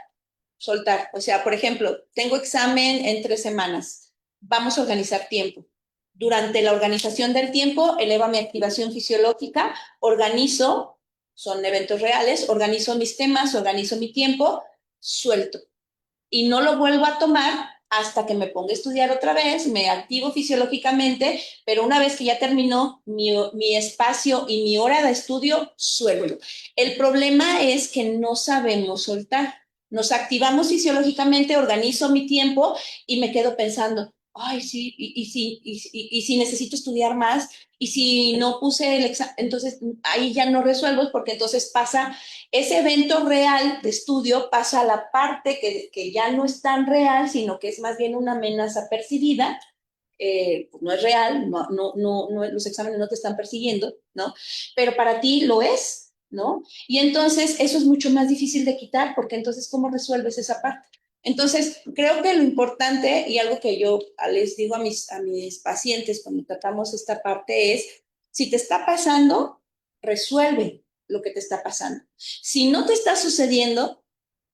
O sea, por ejemplo, tengo examen en 3 semanas. Vamos a organizar tiempo. Durante la organización del tiempo, eleva mi activación fisiológica, organizo, son eventos reales, organizo mis temas, organizo mi tiempo, suelto. Y no lo vuelvo a tomar hasta que me ponga a estudiar otra vez, me activo fisiológicamente, pero una vez que ya terminó mi espacio y mi hora de estudio, suelto. El problema es que no sabemos soltar. Nos activamos fisiológicamente, organizo mi tiempo y me quedo pensando, ay, sí, y si necesito estudiar más, y si no puse el examen, entonces ahí ya no resuelvo porque entonces pasa ese evento real de estudio, pasa a la parte que ya no es tan real, sino que es más bien una amenaza percibida. Pues no es real, los exámenes no te están persiguiendo, ¿no? Pero para ti lo es, ¿no? Y entonces eso es mucho más difícil de quitar, porque entonces, ¿cómo resuelves esa parte? Entonces, creo que lo importante, y algo que yo les digo a mis pacientes cuando tratamos esta parte es, si te está pasando, resuelve lo que te está pasando. Si no te está sucediendo,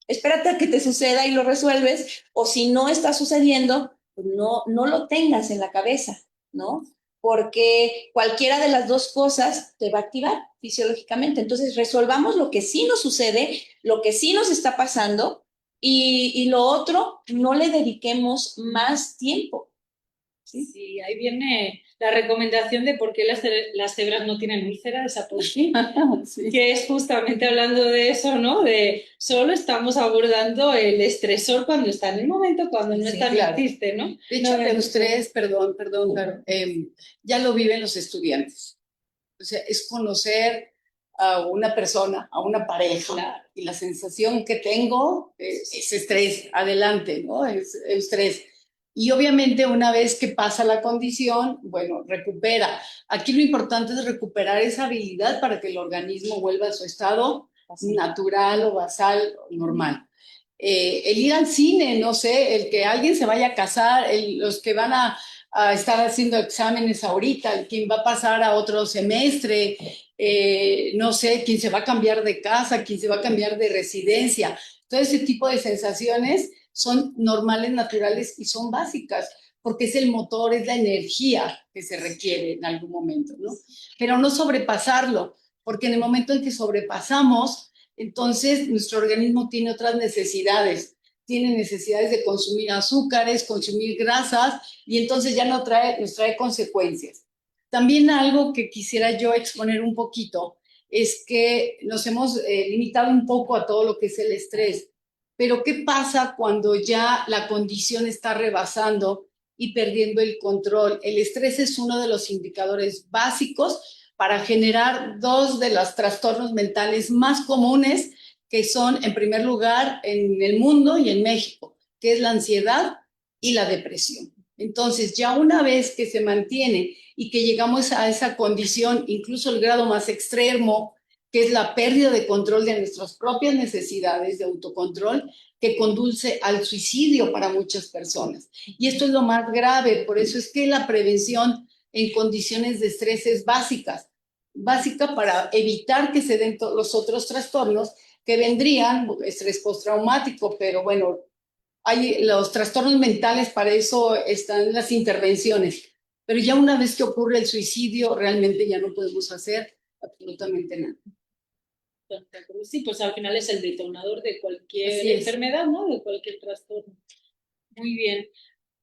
espérate a que te suceda y lo resuelves, o si no está sucediendo, pues no lo tengas en la cabeza, ¿no? Porque cualquiera de las dos cosas te va a activar fisiológicamente. Entonces, resolvamos lo que sí nos sucede, lo que sí nos está pasando, y lo otro, no le dediquemos más tiempo. ¿Sí? Sí, ahí viene la recomendación de por qué las cebras no tienen úlcera de Sapochnik, sí. Que es justamente hablando de eso, ¿no? De solo estamos abordando el estresor cuando está en el momento, cuando no está, claro, no existe, ¿no? De hecho, no, el estrés, perdón, claro, ya lo viven los estudiantes. O sea, es conocer a una persona, a una pareja, y la sensación que tengo es estrés, adelante, ¿no? Es estrés. Y obviamente una vez que pasa la condición, bueno, recupera. Aquí lo importante es recuperar esa habilidad para que el organismo vuelva a su estado natural o basal, normal. El ir al cine, no sé, el que alguien se vaya a casar, los que van a estar haciendo exámenes ahorita, quien va a pasar a otro semestre, no sé, quien se va a cambiar de casa, quien se va a cambiar de residencia. Todo ese tipo de sensaciones son normales, naturales y son básicas, porque es el motor, es la energía que se requiere en algún momento, ¿no? Pero no sobrepasarlo, porque en el momento en que sobrepasamos, entonces nuestro organismo tiene otras necesidades. Tiene necesidades de consumir azúcares, consumir grasas, y entonces ya nos trae consecuencias. También algo que quisiera yo exponer un poquito es que nos hemos limitado un poco a todo lo que es el estrés. Pero ¿qué pasa cuando ya la condición está rebasando y perdiendo el control? El estrés es uno de los indicadores básicos para generar dos de los trastornos mentales más comunes, que son, en primer lugar, en el mundo y en México, que es la ansiedad y la depresión. Entonces, ya una vez que se mantiene y que llegamos a esa condición, incluso el grado más extremo, que es la pérdida de control de nuestras propias necesidades de autocontrol, que conduce al suicidio para muchas personas. Y esto es lo más grave, por eso es que la prevención en condiciones de estrés es básica para evitar que se den los otros trastornos que vendrían, estrés postraumático, pero bueno, hay los trastornos mentales, para eso están las intervenciones. Pero ya una vez que ocurre el suicidio, realmente ya no podemos hacer absolutamente nada. Sí, pues al final es el detonador de cualquier enfermedad, ¿no? De cualquier trastorno. Muy bien.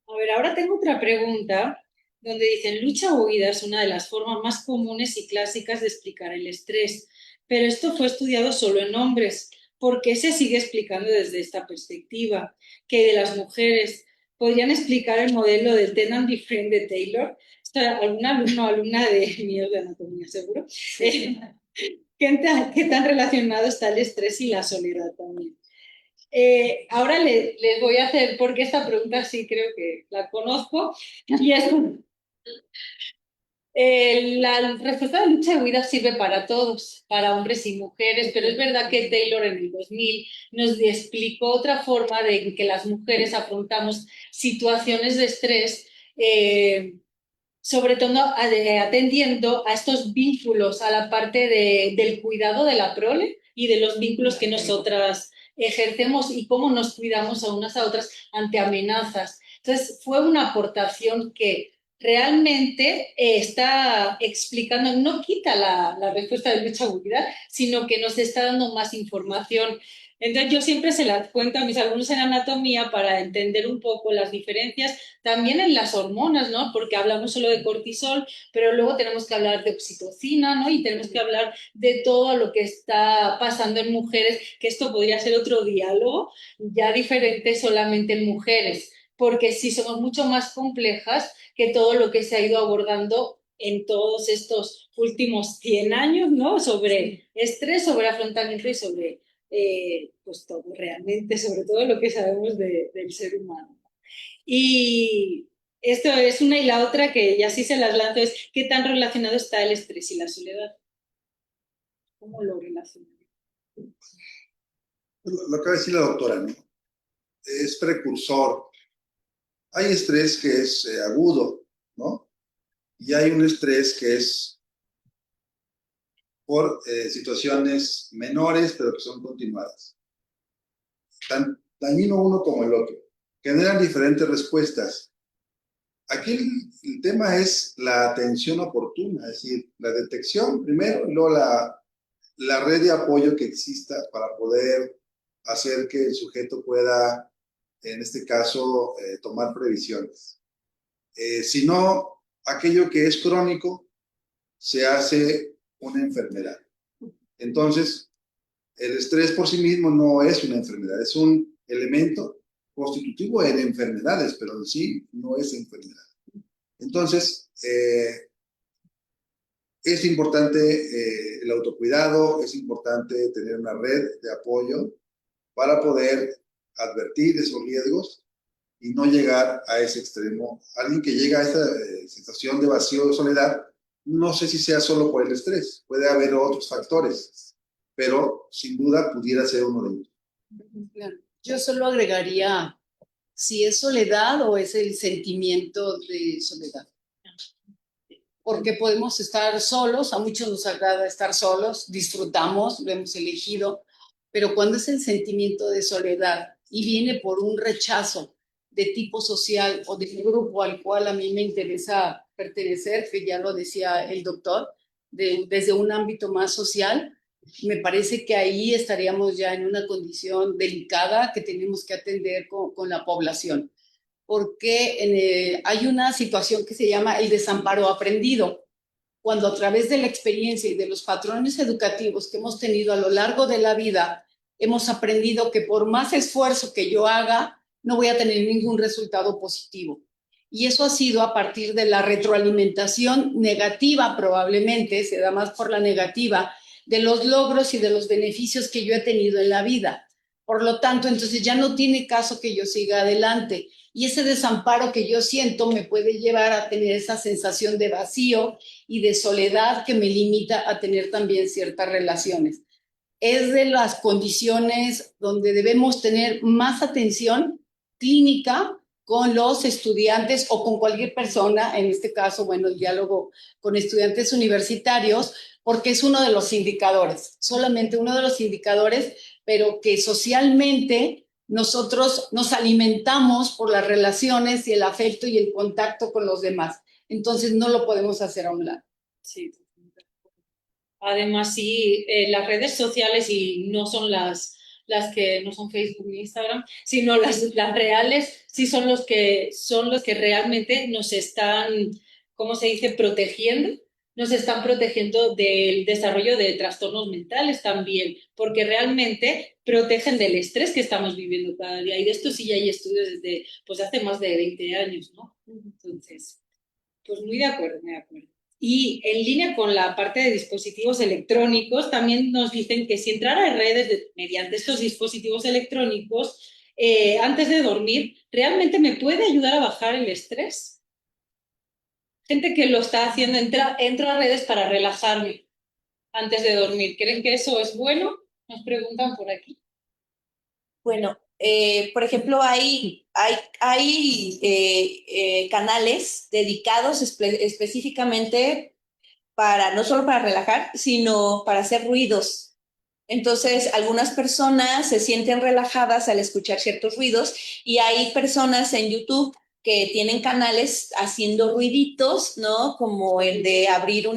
A ver, ahora tengo otra pregunta donde dicen, lucha o huida es una de las formas más comunes y clásicas de explicar el estrés, pero esto fue estudiado solo en hombres. ¿Por qué se sigue explicando desde esta perspectiva? Que de las mujeres, ¿podrían explicar el modelo del Tennant Different de Taylor? ¿Algún alumno o alumna de míos de anatomía, seguro? Sí. ¿Qué tan relacionado está el estrés y la soledad también? Ahora les voy a hacer, porque esta pregunta sí creo que la conozco, y es la respuesta de lucha y huida sirve para todos, para hombres y mujeres, pero es verdad que Taylor en el 2000 nos explicó otra forma de que las mujeres afrontamos situaciones de estrés, sobre todo atendiendo a estos vínculos, a la parte del cuidado de la prole y de los vínculos que nosotras ejercemos y cómo nos cuidamos a unas a otras ante amenazas. Entonces, fue una aportación que realmente está explicando, no quita la respuesta de lucha-huida, sino que nos está dando más información. Entonces yo siempre se las cuento a mis alumnos en anatomía para entender un poco las diferencias también en las hormonas, ¿no? Porque hablamos solo de cortisol, pero luego tenemos que hablar de oxitocina, ¿no? Y tenemos que hablar de todo lo que está pasando en mujeres, que esto podría ser otro diálogo ya diferente solamente en mujeres, porque sí somos mucho más complejas que todo lo que se ha ido abordando en todos estos últimos 100 años, ¿no? Sobre estrés, sobre afrontamiento y sobre pues todo, realmente, sobre todo lo que sabemos del ser humano. Y esto es una y la otra que ya sí se las lanzo, es ¿qué tan relacionado está el estrés y la soledad? ¿Cómo lo relacionan? Lo acaba de decir la doctora, ¿no? Es precursor. Hay estrés que es agudo, ¿no? Y hay un estrés que es por situaciones menores, pero que son continuadas. Tan dañino uno como el otro. Generan diferentes respuestas. Aquí el tema es la atención oportuna, es decir, la detección primero y luego la red de apoyo que exista para poder hacer que el sujeto pueda, en este caso, tomar previsiones. Si no, aquello que es crónico se hace una enfermedad. Entonces, el estrés por sí mismo no es una enfermedad, es un elemento constitutivo de enfermedades, pero en sí no es enfermedad. Entonces, es importante el autocuidado, es importante tener una red de apoyo para poder advertir esos riesgos y no llegar a ese extremo. Alguien que llega a esta situación de vacío, de soledad, no sé si sea solo por el estrés, puede haber otros factores, pero sin duda pudiera ser uno de ellos. Claro. Yo solo agregaría si es soledad o es el sentimiento de soledad. Porque podemos estar solos, a muchos nos agrada estar solos, disfrutamos, lo hemos elegido, pero cuando es el sentimiento de soledad y viene por un rechazo de tipo social o del grupo al cual a mí me interesa pertenecer, que ya lo decía el doctor, desde un ámbito más social, me parece que ahí estaríamos ya en una condición delicada que tenemos que atender con la población. Porque hay una situación que se llama el desamparo aprendido, cuando a través de la experiencia y de los patrones educativos que hemos tenido a lo largo de la vida, hemos aprendido que por más esfuerzo que yo haga, no voy a tener ningún resultado positivo. Y eso ha sido a partir de la retroalimentación negativa, probablemente, se da más por la negativa, de los logros y de los beneficios que yo he tenido en la vida. Por lo tanto, entonces ya no tiene caso que yo siga adelante. Y ese desamparo que yo siento me puede llevar a tener esa sensación de vacío y de soledad que me limita a tener también ciertas relaciones. Es de las condiciones donde debemos tener más atención clínica con los estudiantes o con cualquier persona, en este caso, bueno, el diálogo con estudiantes universitarios, porque es uno de los indicadores, solamente uno de los indicadores, pero que socialmente nosotros nos alimentamos por las relaciones y el afecto y el contacto con los demás. Entonces no lo podemos hacer a un lado. Sí. Además, sí, las redes sociales, y no son las que no son Facebook ni Instagram, sino las reales, sí son los que realmente nos están, ¿cómo se dice?, protegiendo. Nos están protegiendo del desarrollo de trastornos mentales también, porque realmente protegen del estrés que estamos viviendo cada día. Y de esto sí ya hay estudios desde pues, hace más de 20 años, ¿no? Entonces, pues muy de acuerdo, muy de acuerdo. Y en línea con la parte de dispositivos electrónicos, también nos dicen que si entrar a redes mediante estos dispositivos electrónicos, antes de dormir, ¿realmente me puede ayudar a bajar el estrés? Gente que lo está haciendo, entro a redes para relajarme antes de dormir. ¿Creen que eso es bueno? Nos preguntan por aquí. Bueno, por ejemplo, hay canales dedicados específicamente para, no solo para relajar, sino para hacer ruidos. Entonces, algunas personas se sienten relajadas al escuchar ciertos ruidos y hay personas en YouTube que tienen canales haciendo ruiditos, ¿no? Como el de abrir o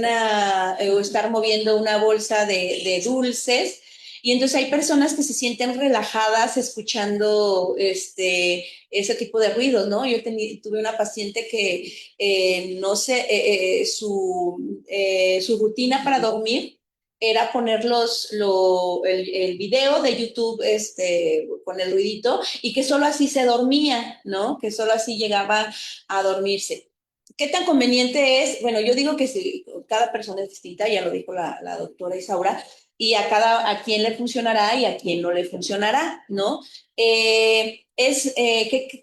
estar moviendo una bolsa de dulces. Y entonces hay personas que se sienten relajadas escuchando ese tipo de ruidos, ¿no? Yo tuve una paciente que, no sé, su rutina para dormir era poner el video de YouTube con el ruidito y que solo así se dormía, ¿no? Que solo así llegaba a dormirse. ¿Qué tan conveniente es? Bueno, yo digo que cada persona es distinta, ya lo dijo la doctora Isaura, y a quien le funcionará y a quien no le funcionará, ¿no? ¿Qué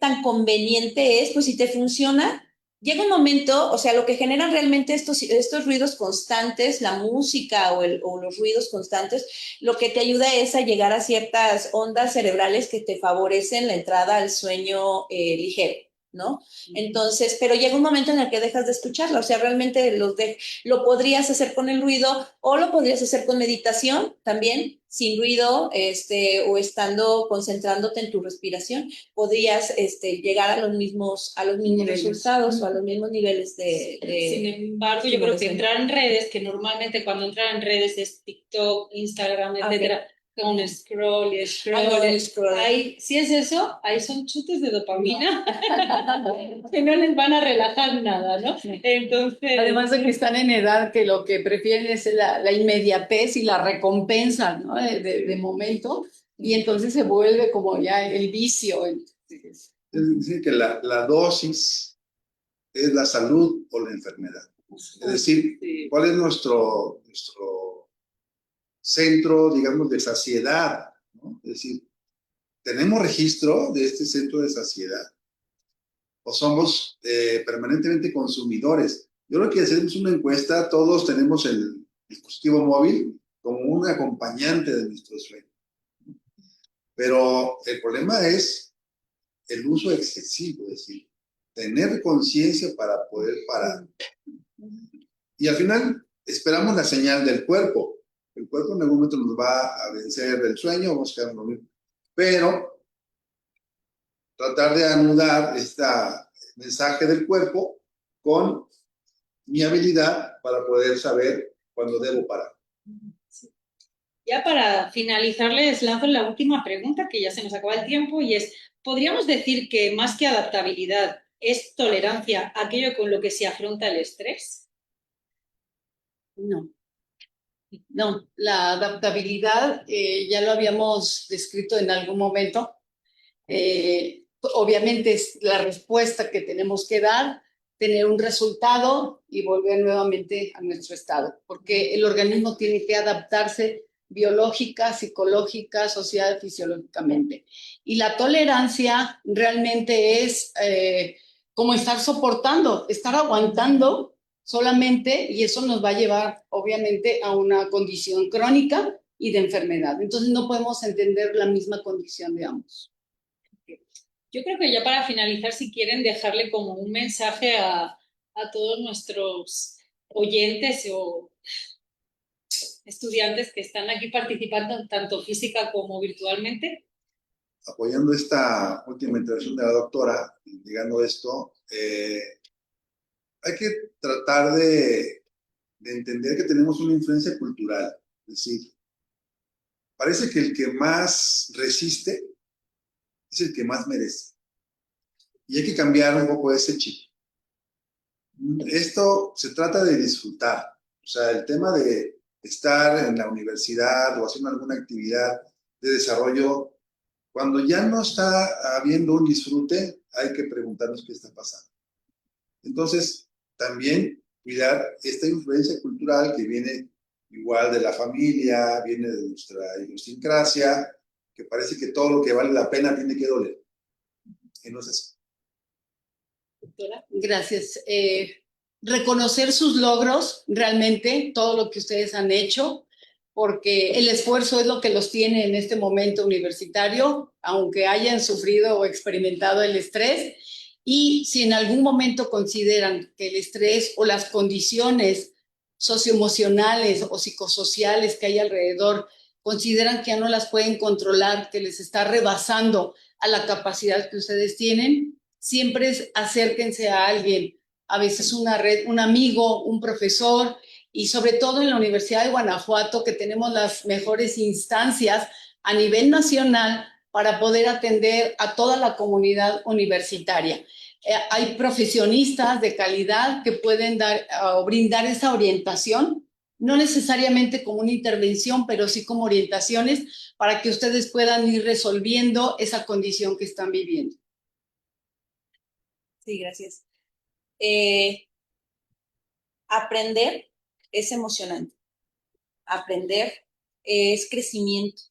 tan conveniente es? Pues si te funciona, llega un momento, o sea, lo que generan realmente estos ruidos constantes, la música o los ruidos constantes, lo que te ayuda es a llegar a ciertas ondas cerebrales que te favorecen la entrada al sueño ligero, ¿no? Entonces, pero llega un momento en el que dejas de escucharla, o sea, realmente lo podrías hacer con el ruido o lo podrías hacer con meditación también, sin ruido, o concentrándote en tu respiración, podrías llegar a los mismos resultados o a los mismos niveles de Sin embargo, yo creo que entrar en redes, que normalmente cuando entran en redes es TikTok, Instagram, etcétera, con scroll y scroll. Ahí, si es eso, ahí son chutes de dopamina que no les van a relajar nada, ¿no? Entonces, además de que están en edad que lo que prefieren es la inmediatez y la recompensa, ¿no? de momento, y entonces se vuelve como ya el vicio. Es decir, que la dosis es la salud o la enfermedad. Es decir, Sí. ¿cuál es nuestro centro, digamos, de saciedad, ¿no? Es decir, ¿tenemos registro de este centro de saciedad? ¿O somos permanentemente consumidores? Yo creo que hacemos una encuesta, todos tenemos el dispositivo móvil como un acompañante de nuestro sueño. Pero el problema es el uso excesivo, es decir, tener conciencia para poder parar. Y al final esperamos la señal del cuerpo. El cuerpo en algún momento nos va a vencer del sueño, vamos a quedar dormidos. Pero tratar de anudar este mensaje del cuerpo con mi habilidad para poder saber cuándo debo parar. Ya para finalizar, les lanzo la última pregunta, que ya se nos acaba el tiempo, y es, ¿podríamos decir que más que adaptabilidad es tolerancia a aquello con lo que se afronta el estrés? No. No, la adaptabilidad ya lo habíamos descrito en algún momento. Obviamente es la respuesta que tenemos que dar, tener un resultado y volver nuevamente a nuestro estado, porque el organismo tiene que adaptarse biológica, psicológica, social, fisiológicamente. Y la tolerancia realmente es como estar soportando, estar aguantando solamente, y eso nos va a llevar obviamente a una condición crónica y de enfermedad. Entonces no podemos entender la misma condición de ambos. Yo creo que ya para finalizar, si quieren dejarle como un mensaje a todos nuestros oyentes o estudiantes que están aquí participando tanto física como virtualmente. Apoyando esta última intervención de la doctora, llegando a esto, hay que tratar de entender que tenemos una influencia cultural. Es decir, parece que el que más resiste es el que más merece. Y hay que cambiar un poco ese chip. Esto se trata de disfrutar. O sea, el tema de estar en la universidad o haciendo alguna actividad de desarrollo, cuando ya no está habiendo un disfrute, hay que preguntarnos qué está pasando. Entonces, también cuidar esta influencia cultural que viene igual de la familia, viene de nuestra idiosincrasia, que parece que todo lo que vale la pena tiene que doler. Y no es así. Doctora. Gracias. Reconocer sus logros, realmente, todo lo que ustedes han hecho, porque el esfuerzo es lo que los tiene en este momento universitario, aunque hayan sufrido o experimentado el estrés. Y si en algún momento consideran que el estrés o las condiciones socioemocionales o psicosociales que hay alrededor consideran que ya no las pueden controlar, que les está rebasando a la capacidad que ustedes tienen, siempre acérquense a alguien, a veces una red, un amigo, un profesor, y sobre todo en la Universidad de Guanajuato, que tenemos las mejores instancias a nivel nacional para poder atender a toda la comunidad universitaria. Hay profesionistas de calidad que pueden dar o brindar esa orientación, no necesariamente como una intervención, pero sí como orientaciones para que ustedes puedan ir resolviendo esa condición que están viviendo. Sí, gracias. Aprender es emocionante. Aprender es crecimiento.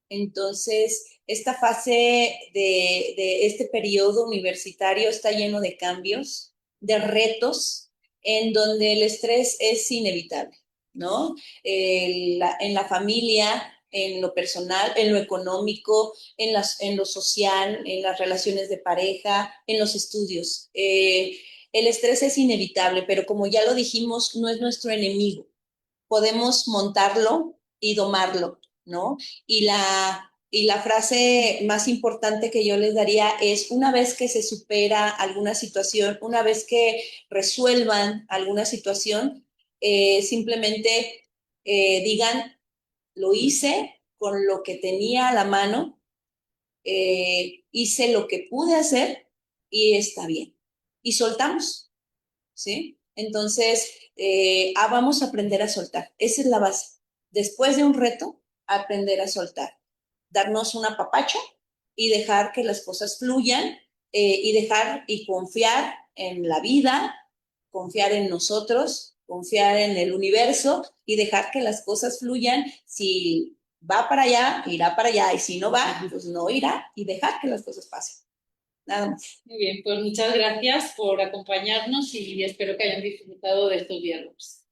Entonces, esta fase de este periodo universitario está lleno de cambios, de retos, en donde el estrés es inevitable, ¿no? En la familia, en lo personal, en lo económico, en lo social, en las relaciones de pareja, en los estudios. El estrés es inevitable, pero como ya lo dijimos, no es nuestro enemigo. Podemos montarlo y domarlo, ¿no? Y la frase más importante que yo les daría es, una vez que se supera alguna situación, una vez que resuelvan alguna situación, simplemente digan, lo hice con lo que tenía a la mano, hice lo que pude hacer y está bien. Y soltamos, ¿sí? Entonces, vamos a aprender a soltar. Esa es la base. Después de un reto, aprender a soltar. Darnos un apapacho y dejar que las cosas fluyan y dejar y confiar en la vida, confiar en nosotros, confiar en el universo y dejar que las cosas fluyan. Si va para allá, irá para allá, y si no va, pues no irá, y dejar que las cosas pasen. Nada más. Muy bien, pues muchas gracias por acompañarnos y espero que hayan disfrutado de estos diálogos.